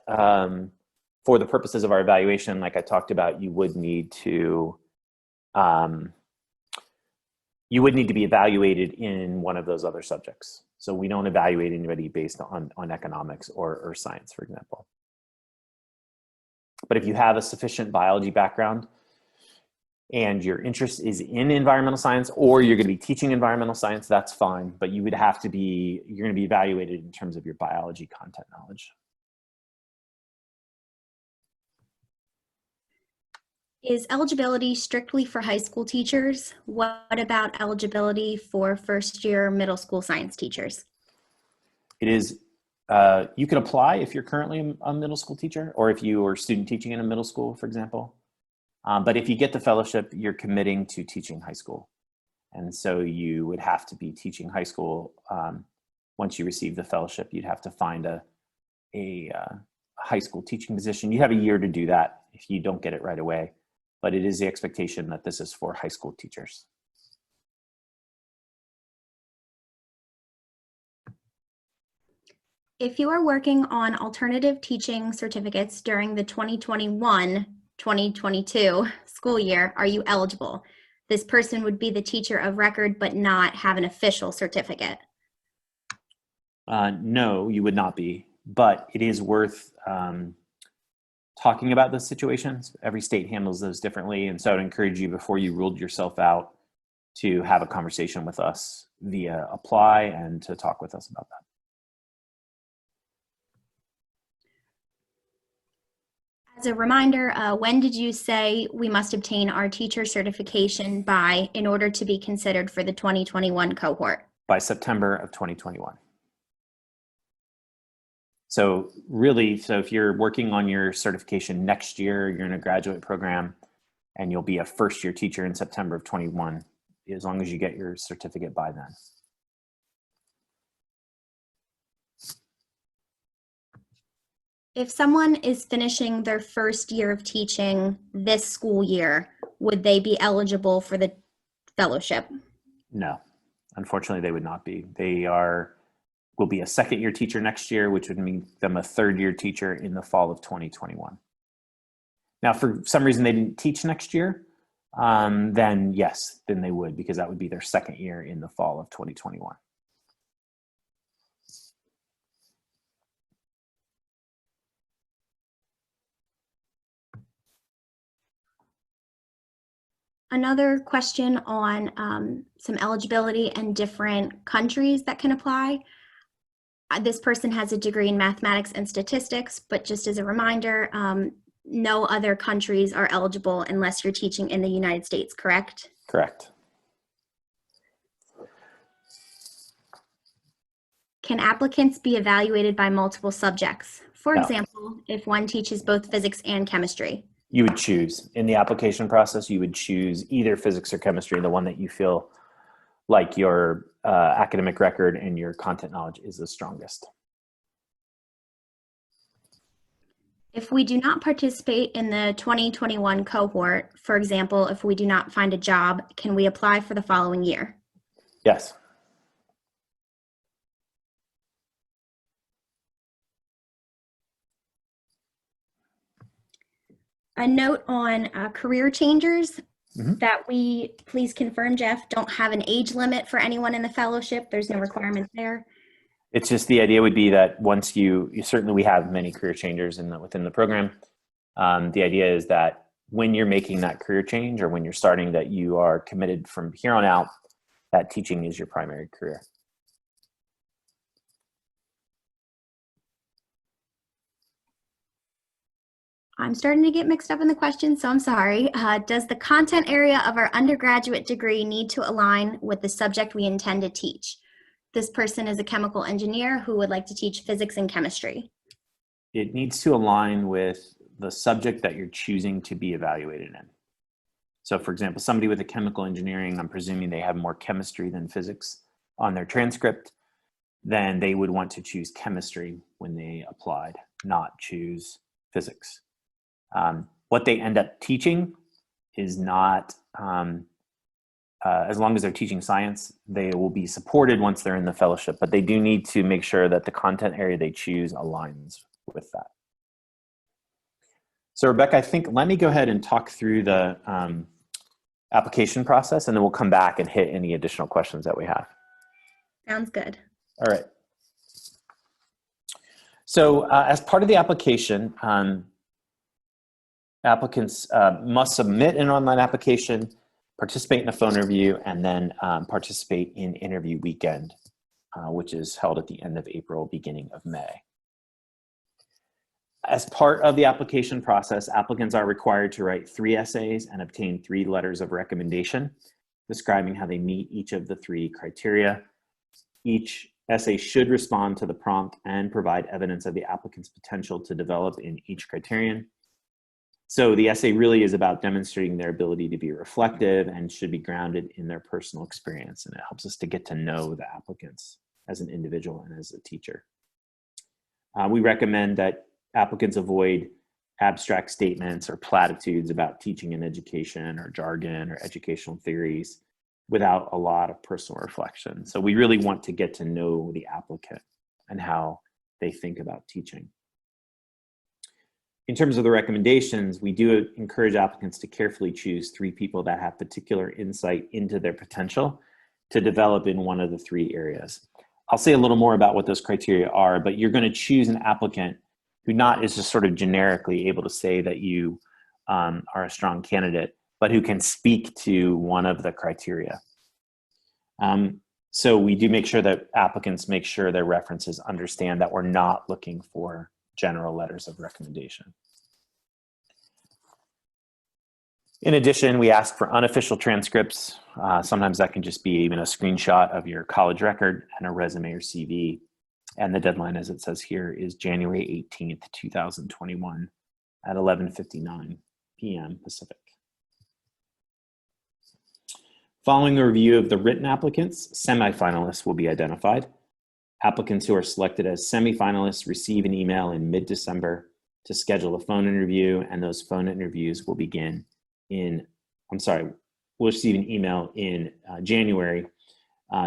for the purposes of our evaluation, like I talked about, you would need to be evaluated in one of those other subjects. So we don't evaluate anybody based on economics or science, for example. But if you have a sufficient biology background and your interest is in environmental science, or you're going to be teaching environmental science, that's fine. But you're going to be evaluated in terms of your biology content knowledge. Is eligibility strictly for high school teachers? What about eligibility for first-year middle school science teachers? It is, you can apply if you're currently a middle school teacher, or if you are student teaching in a middle school, for example. But if you get the fellowship, you're committing to teaching high school. And so you would have to be teaching high school. Once you receive the fellowship, you'd have to find a high school teaching position. You have a year to do that if you don't get it right away, but it is the expectation that this is for high school teachers. If you are working on alternative teaching certificates during the 2021-2022 school year, are you eligible? This person would be the teacher of record but not have an official certificate. No, you would not be, but it is worth talking about those situations. Every state handles those differently, and so I'd encourage you, before you ruled yourself out, to have a conversation with us via Apply and to talk with us about that. As a reminder, when did you say we must obtain our teacher certification by in order to be considered for the 2021 cohort? By September of 2021. So really, so if you're working on your certification next year, you're in a graduate program and you'll be a first-year teacher in September of 21, as long as you get your certificate by then. If someone is finishing their first year of teaching this school year, would they be eligible for the fellowship? No, unfortunately they would not be. They will be a second-year teacher next year, which would make them a third-year teacher in the fall of 2021. Now, for some reason they didn't teach next year, then yes, then they would, because that would be their second year in the fall of 2021. Another question on some eligibility and different countries that can apply. This person has a degree in mathematics and statistics, but just as a reminder, no other countries are eligible unless you're teaching in the United States, correct? Correct. Can applicants be evaluated by multiple subjects? For No. example, if one teaches both physics and chemistry. You would choose. In the application process, you would choose either physics or chemistry, the one that you feel like your academic record and your content knowledge is the strongest. If we do not participate in the 2021 cohort, for example, if we do not find a job, can we apply for the following year? Yes. A note on career changers that we, please confirm, Jeff, don't have an age limit for anyone in the fellowship. There's no requirement there. It's just, the idea would be that once you certainly, we have many career changers within the program. The idea is that when you're making that career change or when you're starting, that you are committed from here on out, that teaching is your primary career. I'm starting to get mixed up in the questions, so I'm sorry. Does the content area of our undergraduate degree need to align with the subject we intend to teach? This person is a chemical engineer who would like to teach physics and chemistry. It needs to align with the subject that you're choosing to be evaluated in. So for example, somebody with a chemical engineering, I'm presuming they have more chemistry than physics on their transcript, then they would want to choose chemistry when they applied, not choose physics. What they end up teaching is not, as long as they're teaching science, they will be supported once they're in the fellowship, but they do need to make sure that the content area they choose aligns with that. So Rebecca, I think, let me go ahead and talk through the application process, and then we'll come back and hit any additional questions that we have. Sounds good. All right. So as part of the application, applicants must submit an online application, participate in a phone interview, and then participate in interview weekend, which is held at the end of April, beginning of May. As part of the application process, applicants are required to write 3 essays and obtain 3 letters of recommendation describing how they meet each of the 3 criteria. Each essay should respond to the prompt and provide evidence of the applicant's potential to develop in each criterion. So the essay really is about demonstrating their ability to be reflective and should be grounded in their personal experience. And it helps us to get to know the applicants as an individual and as a teacher. We recommend that applicants avoid abstract statements or platitudes about teaching and education or jargon or educational theories without a lot of personal reflection. So we really want to get to know the applicant and how they think about teaching. In terms of the recommendations, we do encourage applicants to carefully choose 3 people that have particular insight into their potential to develop in one of the 3 areas. I'll say a little more about what those criteria are, but you're going to choose an applicant who not is just sort of generically able to say that you are a strong candidate, but who can speak to one of the criteria. So we do make sure that applicants make sure their references understand that we're not looking for general letters of recommendation. In addition, we ask for unofficial transcripts. Sometimes that can just be even a screenshot of your college record and a resume or CV. And the deadline, as it says here, is January 18th, 2021 at 11:59 p.m. Pacific. Following the review of the written applicants, semifinalists will be identified. Applicants who are selected as semifinalists receive an email in mid-December to schedule a phone interview, and those phone interviews will begin we'll receive an email in January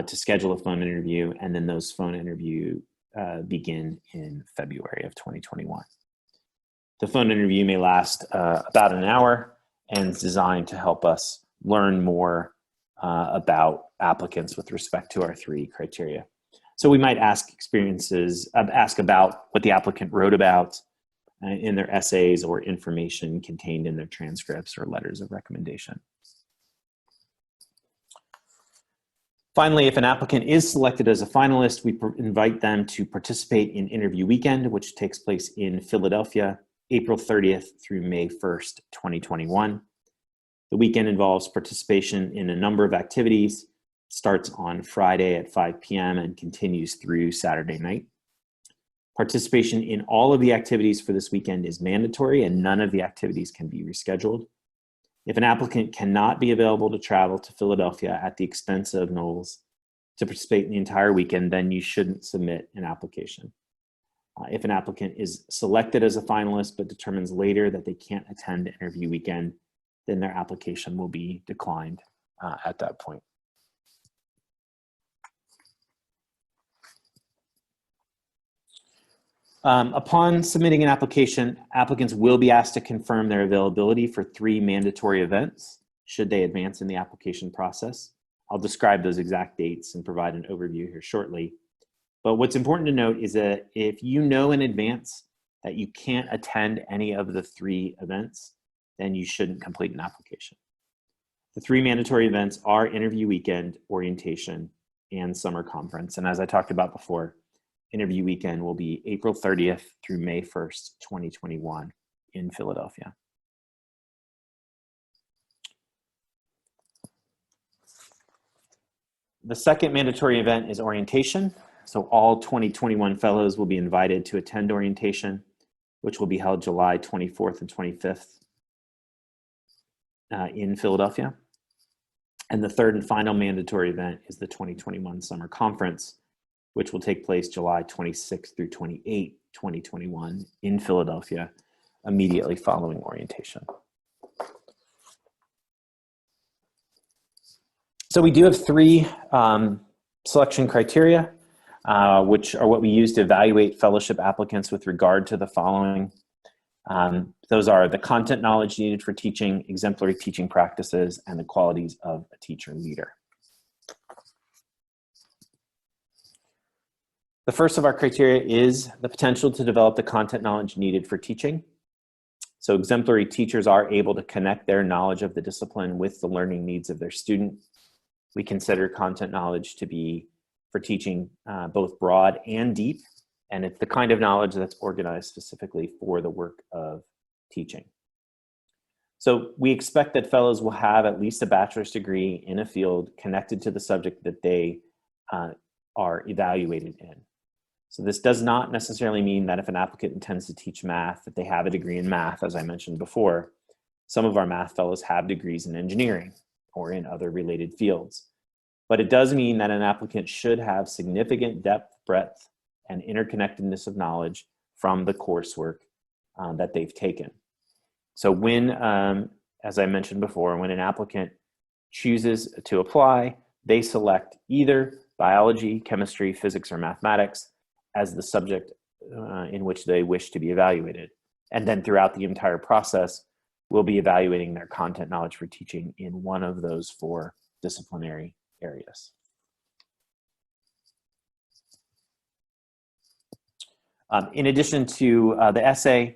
to schedule a phone interview, and then those phone interviews begin in February of 2021. The phone interview may last about an hour and is designed to help us learn more about applicants with respect to our 3 criteria. So we might ask about what the applicant wrote about in their essays or information contained in their transcripts or letters of recommendation. Finally, if an applicant is selected as a finalist, we invite them to participate in Interview Weekend, which takes place in Philadelphia, April 30th through May 1st, 2021. The weekend involves participation in a number of activities, starts on Friday at 5 p.m. and continues through Saturday night. Participation in all of the activities for this weekend is mandatory, and none of the activities can be rescheduled. If an applicant cannot be available to travel to Philadelphia at the expense of Knowles to participate in the entire weekend, then you shouldn't submit an application. If an applicant is selected as a finalist but determines later that they can't attend Interview Weekend, then their application will be declined at that point. Upon submitting an application, applicants will be asked to confirm their availability for 3 mandatory events should they advance in the application process. I'll describe those exact dates and provide an overview here shortly. But what's important to note is that if you know in advance that you can't attend any of the 3 events, then you shouldn't complete an application. The 3 mandatory events are Interview Weekend, Orientation, and Summer Conference. And as I talked about before, Interview Weekend will be April 30th through May 1st, 2021 in Philadelphia. The second mandatory event is orientation. So all 2021 fellows will be invited to attend orientation, which will be held July 24th and 25th in Philadelphia. And the third and final mandatory event is the 2021 Summer Conference, which will take place July 26th through 28th, 2021 in Philadelphia, immediately following orientation. So we do have 3 selection criteria, which are what we use to evaluate fellowship applicants with regard to the following. Those are the content knowledge needed for teaching, exemplary teaching practices, and the qualities of a teacher leader. The first of our criteria is the potential to develop the content knowledge needed for teaching. So exemplary teachers are able to connect their knowledge of the discipline with the learning needs of their student. We consider content knowledge to be for teaching both broad and deep, and it's the kind of knowledge that's organized specifically for the work of teaching. So we expect that fellows will have at least a bachelor's degree in a field connected to the subject that they are evaluated in. So this does not necessarily mean that if an applicant intends to teach math, that they have a degree in math, as I mentioned before. Some of our math fellows have degrees in engineering or in other related fields. But it does mean that an applicant should have significant depth, breadth, and interconnectedness of knowledge from the coursework that they've taken. So when, as I mentioned before, when an applicant chooses to apply, they select either biology, chemistry, physics, or mathematics as the subject in which they wish to be evaluated. And then throughout the entire process, we'll be evaluating their content knowledge for teaching in one of those 4 disciplinary areas. In addition to the essay,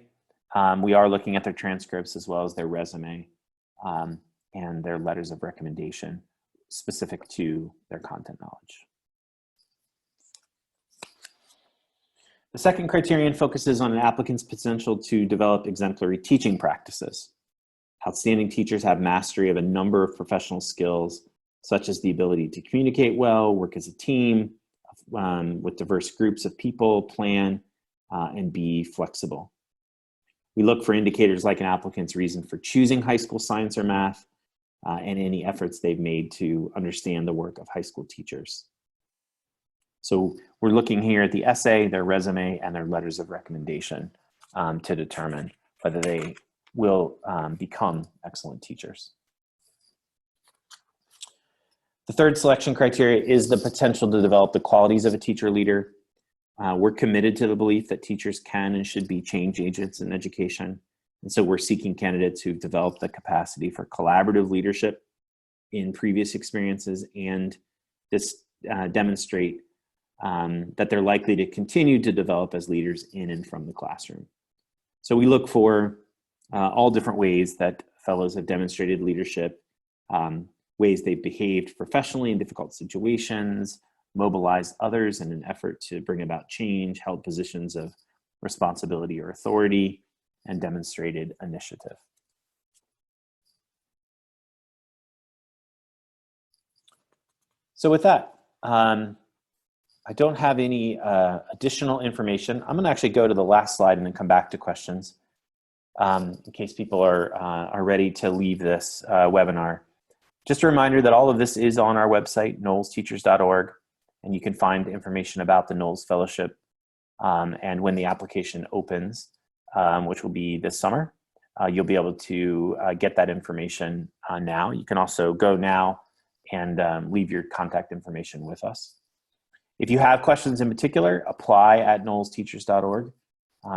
we are looking at their transcripts as well as their resume and their letters of recommendation specific to their content knowledge. The second criterion focuses on an applicant's potential to develop exemplary teaching practices. Outstanding teachers have mastery of a number of professional skills, such as the ability to communicate well, work as a team with diverse groups of people, plan, and be flexible. We look for indicators like an applicant's reason for choosing high school science or math, and any efforts they've made to understand the work of high school teachers. So we're looking here at the essay, their resume, and their letters of recommendation to determine whether they will become excellent teachers. The third selection criteria is the potential to develop the qualities of a teacher leader. We're committed to the belief that teachers can and should be change agents in education. And so we're seeking candidates who've developed the capacity for collaborative leadership in previous experiences and this demonstrate that they're likely to continue to develop as leaders in and from the classroom. So we look for all different ways that fellows have demonstrated leadership, ways they've behaved professionally in difficult situations, mobilized others in an effort to bring about change, held positions of responsibility or authority, and demonstrated initiative. So with that, I don't have any additional information. I'm gonna actually go to the last slide and then come back to questions in case people are ready to leave this webinar. Just a reminder that all of this is on our website, knowlesteachers.org, and you can find information about the Knowles Fellowship and when the application opens, which will be this summer. You'll be able to get that information now. You can also go now and leave your contact information with us. If you have questions in particular, apply at knowlesteachers.org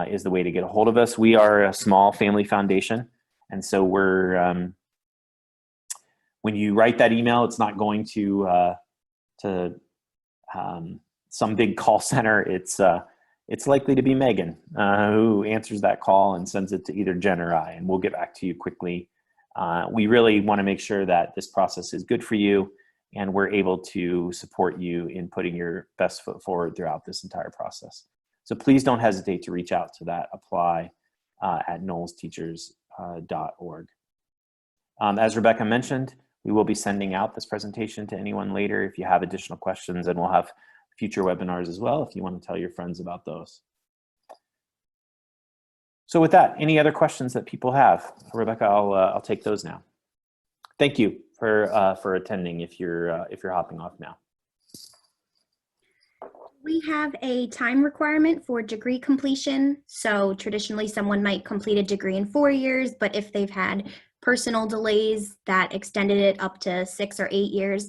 is the way to get a hold of us. We are a small family foundation, and so we're when you write that email, it's not going to some big call center. It's likely to be Megan who answers that call and sends it to either Jen or I, and we'll get back to you quickly. We really want to make sure that this process is good for you and we're able to support you in putting your best foot forward throughout this entire process. So please don't hesitate to reach out to that apply at knowlesteachers.org. As Rebecca mentioned, we will be sending out this presentation to anyone later if you have additional questions, and we'll have future webinars as well if you want to tell your friends about those. So with that, any other questions that people have? Rebecca, I'll take those now. Thank you for attending if you're hopping off now. We have a time requirement for degree completion. So traditionally someone might complete a degree in 4 years, but if they've had personal delays that extended it up to 6 or 8 years,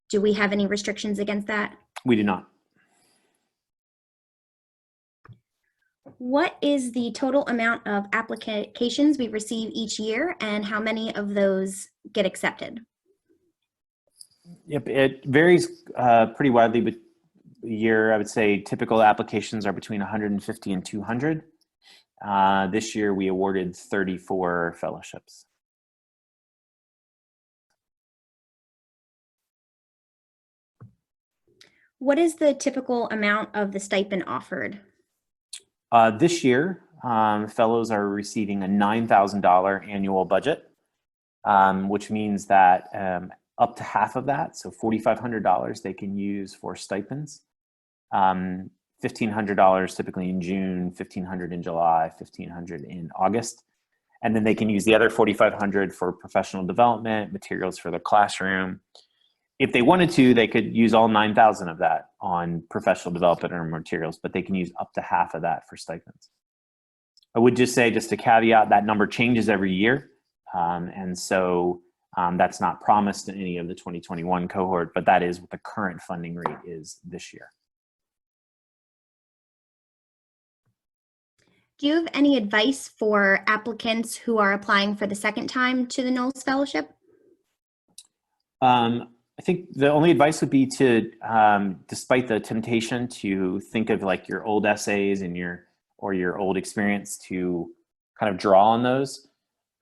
do we have any restrictions against that? We do not. What is the total amount of applications we receive each year, and how many of those get accepted? Yep, it varies pretty widely, but a year, I would say typical applications are between 150 and 200. This year we awarded 34 fellowships. What is the typical amount of the stipend offered? This year, fellows are receiving a $9,000 annual budget, which means that up to half of that, so $4,500, they can use for stipends. 50% $1,500 typically in June, $1,500 in July, $1,500 in August. And then they can use the other $4,500 for professional development, materials for the classroom. If they wanted to, they could use all 9,000 of that on professional development or materials, but they can use up to half of that for stipends. I would just say, just a caveat, that number changes every year. And so that's not promised in any of the 2021 cohort, but that is what the current funding rate is this year. Do you have any advice for applicants who are applying for the second time to the Knowles Fellowship? I think the only advice would be to, despite the temptation to think of like your old essays and your old experience, to kind of draw on those.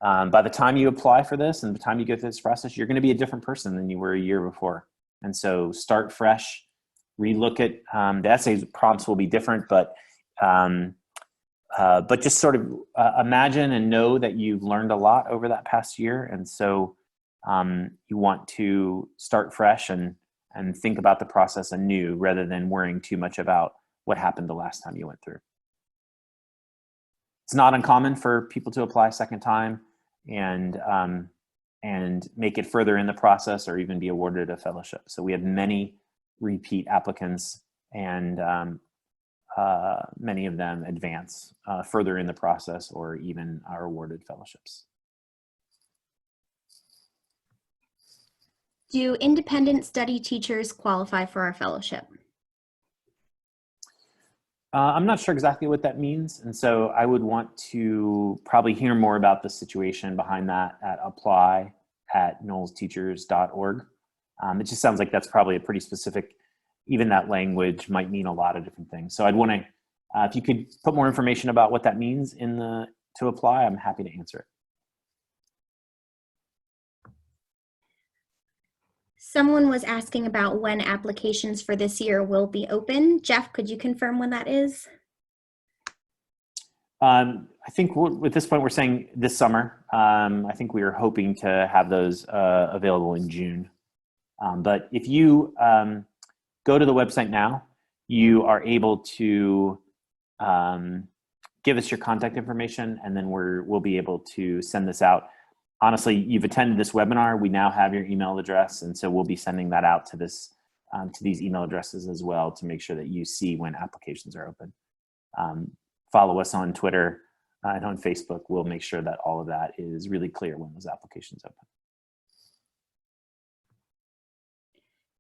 By the time you apply for this and the time you go through this process, you're going to be a different person than you were a year before. And so start fresh, relook at the essays. Prompts will be different, but just sort of imagine and know that you've learned a lot over that past year. And so you want to start fresh and think about the process anew rather than worrying too much about what happened the last time you went through. It's not uncommon for people to apply a second time and make it further in the process or even be awarded a fellowship. So we have many repeat applicants, and many of them advance further in the process or even are awarded fellowships. Do independent study teachers qualify for our fellowship? I'm not sure exactly what that means. And so I would want to probably hear more about the situation behind that at apply@knowlesteachers.org. It just sounds like that's probably a pretty specific, even that language might mean a lot of different things. So I'd want to, if you could put more information about what that means to apply, I'm happy to answer it. Someone was asking about when applications for this year will be open. Jeff, could you confirm when that is? I think at this point we're saying this summer. I think we are hoping to have those available in June. But if you go to the website now, you are able to give us your contact information, and then we'll be able to send this out. Honestly, you've attended this webinar. We now have your email address, and so we'll be sending that out to this to these email addresses as well to make sure that you see when applications are open. Follow us on Twitter and on Facebook. We'll make sure that all of that is really clear when those applications open.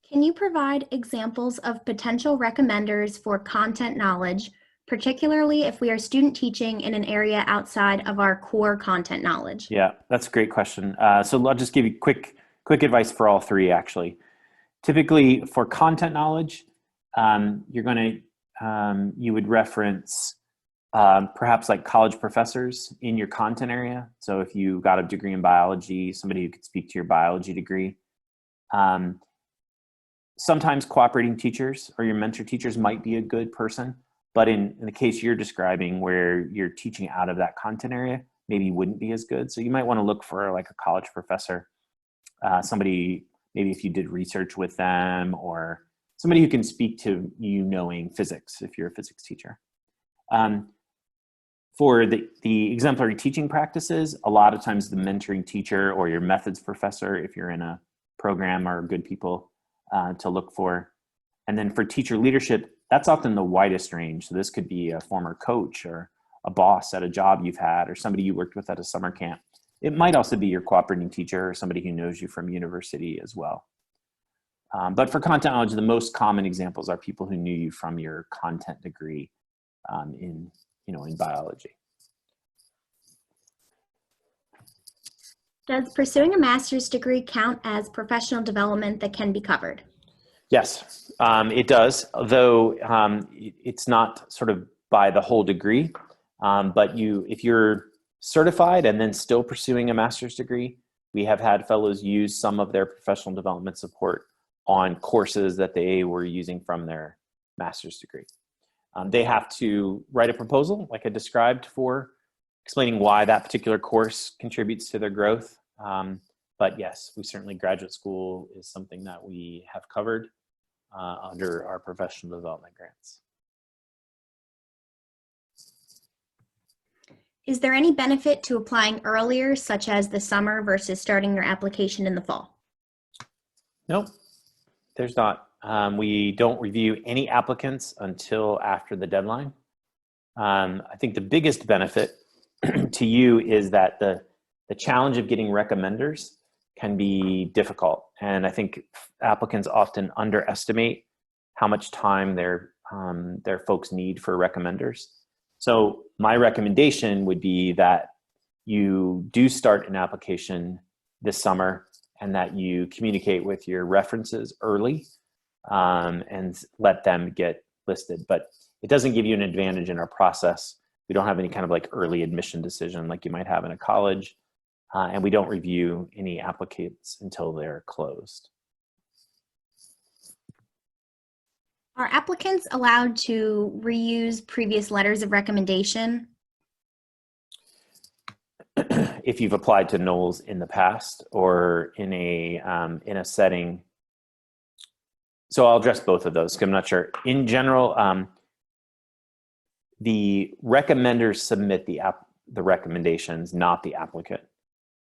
Can you provide examples of potential recommenders for content knowledge, particularly if we are student teaching in an area outside of our core content knowledge? So that's a great question. So I'll just give you quick advice for all three, actually. Typically for content knowledge, you would reference perhaps like college professors in your content area. So if you got a degree in biology, somebody who could speak to your biology degree. Sometimes cooperating teachers or your mentor teachers might be a good person. But in the case you're describing where you're teaching out of that content area, maybe wouldn't be as good. So you might want to look for like a college professor, somebody, maybe if you did research with them, or somebody who can speak to you knowing physics if you're a physics teacher. For the exemplary teaching practices, a lot of times the mentoring teacher or your methods professor, if you're in a program, are good people to look for. And then for teacher leadership, that's often the widest range. So this could be a former coach or a boss at a job you've had or somebody you worked with at a summer camp. It might also be your cooperating teacher or somebody who knows you from university as well. But for content knowledge, the most common examples are people who knew you from your content degree in biology. Does pursuing a master's degree count as professional development that can be covered? Yes, it does, although it's not sort of by the whole degree, but if you're certified and then still pursuing a master's degree, we have had fellows use some of their professional development support on courses that they were using from their master's degree. They have to write a proposal, like I described, for explaining why that particular course contributes to their growth. But yes, we certainly, graduate school is something that we have covered under our professional development grants. Is there any benefit to applying earlier, such as the summer versus starting your application in the fall? Nope, there's not. We don't review any applicants until after the deadline. I think the biggest benefit to you is that the challenge of getting recommenders can be difficult. And I think applicants often underestimate how much time their folks need for recommenders. So my recommendation would be that you do start an application this summer and that you communicate with your references early and let them get listed. But it doesn't give you an advantage in our process. We don't have any kind of like early admission decision like you might have in a college. And we don't review any applicants until they're closed. Are applicants allowed to reuse previous letters of recommendation? If you've applied to Knowles in the past or in a setting. So I'll address both of those because I'm not sure. In general, the recommenders submit the recommendations, not the applicant.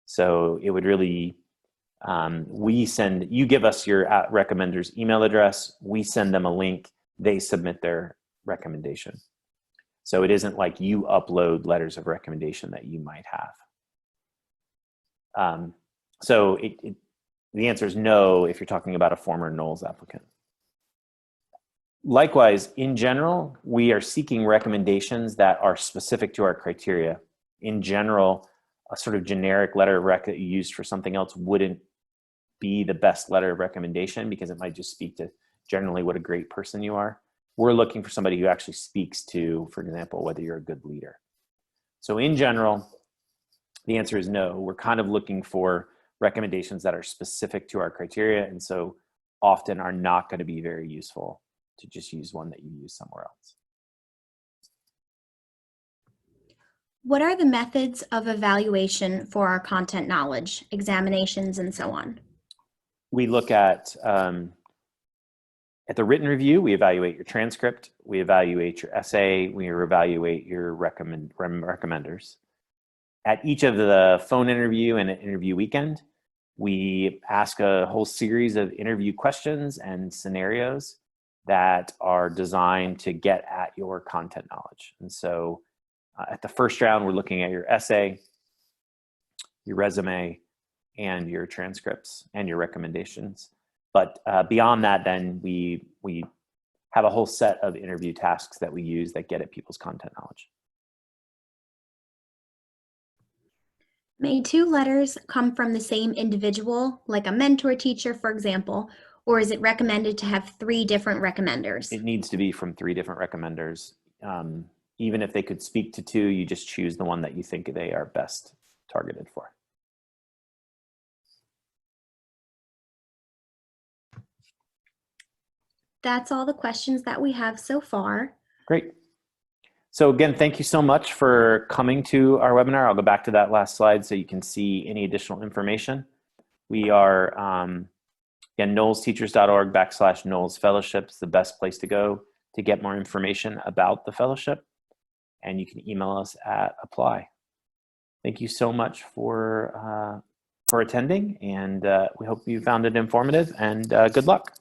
So it would really, you give us your recommender's email address, we send them a link, they submit their recommendation. So it isn't like you upload letters of recommendation that you might have. So the answer is no if you're talking about a former Knowles applicant. Likewise, in general, we are seeking recommendations that are specific to our criteria. In general, a sort of generic letter of rec that you used for something else wouldn't be the best letter of recommendation because it might just speak to generally what a great person you are. We're looking for somebody who actually speaks to, for example, whether you're a good leader. So in general, the answer is no. We're kind of looking for recommendations that are specific to our criteria and so often are not going to be very useful to just use one that you use somewhere else. What are the methods of evaluation for our content knowledge, examinations, and so on? We look at the written review, we evaluate your transcript, we evaluate your essay, we evaluate your recommenders. At each of the phone interview and an interview weekend, we ask a whole series of interview questions and scenarios that are designed to get at your content knowledge. And so at the first round, we're looking at your essay, your resume, and your transcripts and your recommendations. But beyond that, then we have a whole set of interview tasks that we use that get at people's content knowledge. May two letters come from the same individual, like a mentor teacher, for example, or is it recommended to have 3 different recommenders? It needs to be from 3 different recommenders. Even if they could speak to 2, you just choose the one that you think they are best targeted for. That's all the questions that we have so far. Great. So again, thank you so much for coming to our webinar. I'll go back to that last slide so you can see any additional information. We are, again, knowlesteachers.org/Knowles Fellowship is the best place to go to get more information about the fellowship. And you can email us at apply. Thank you so much for attending, and we hope you found it informative, and good luck.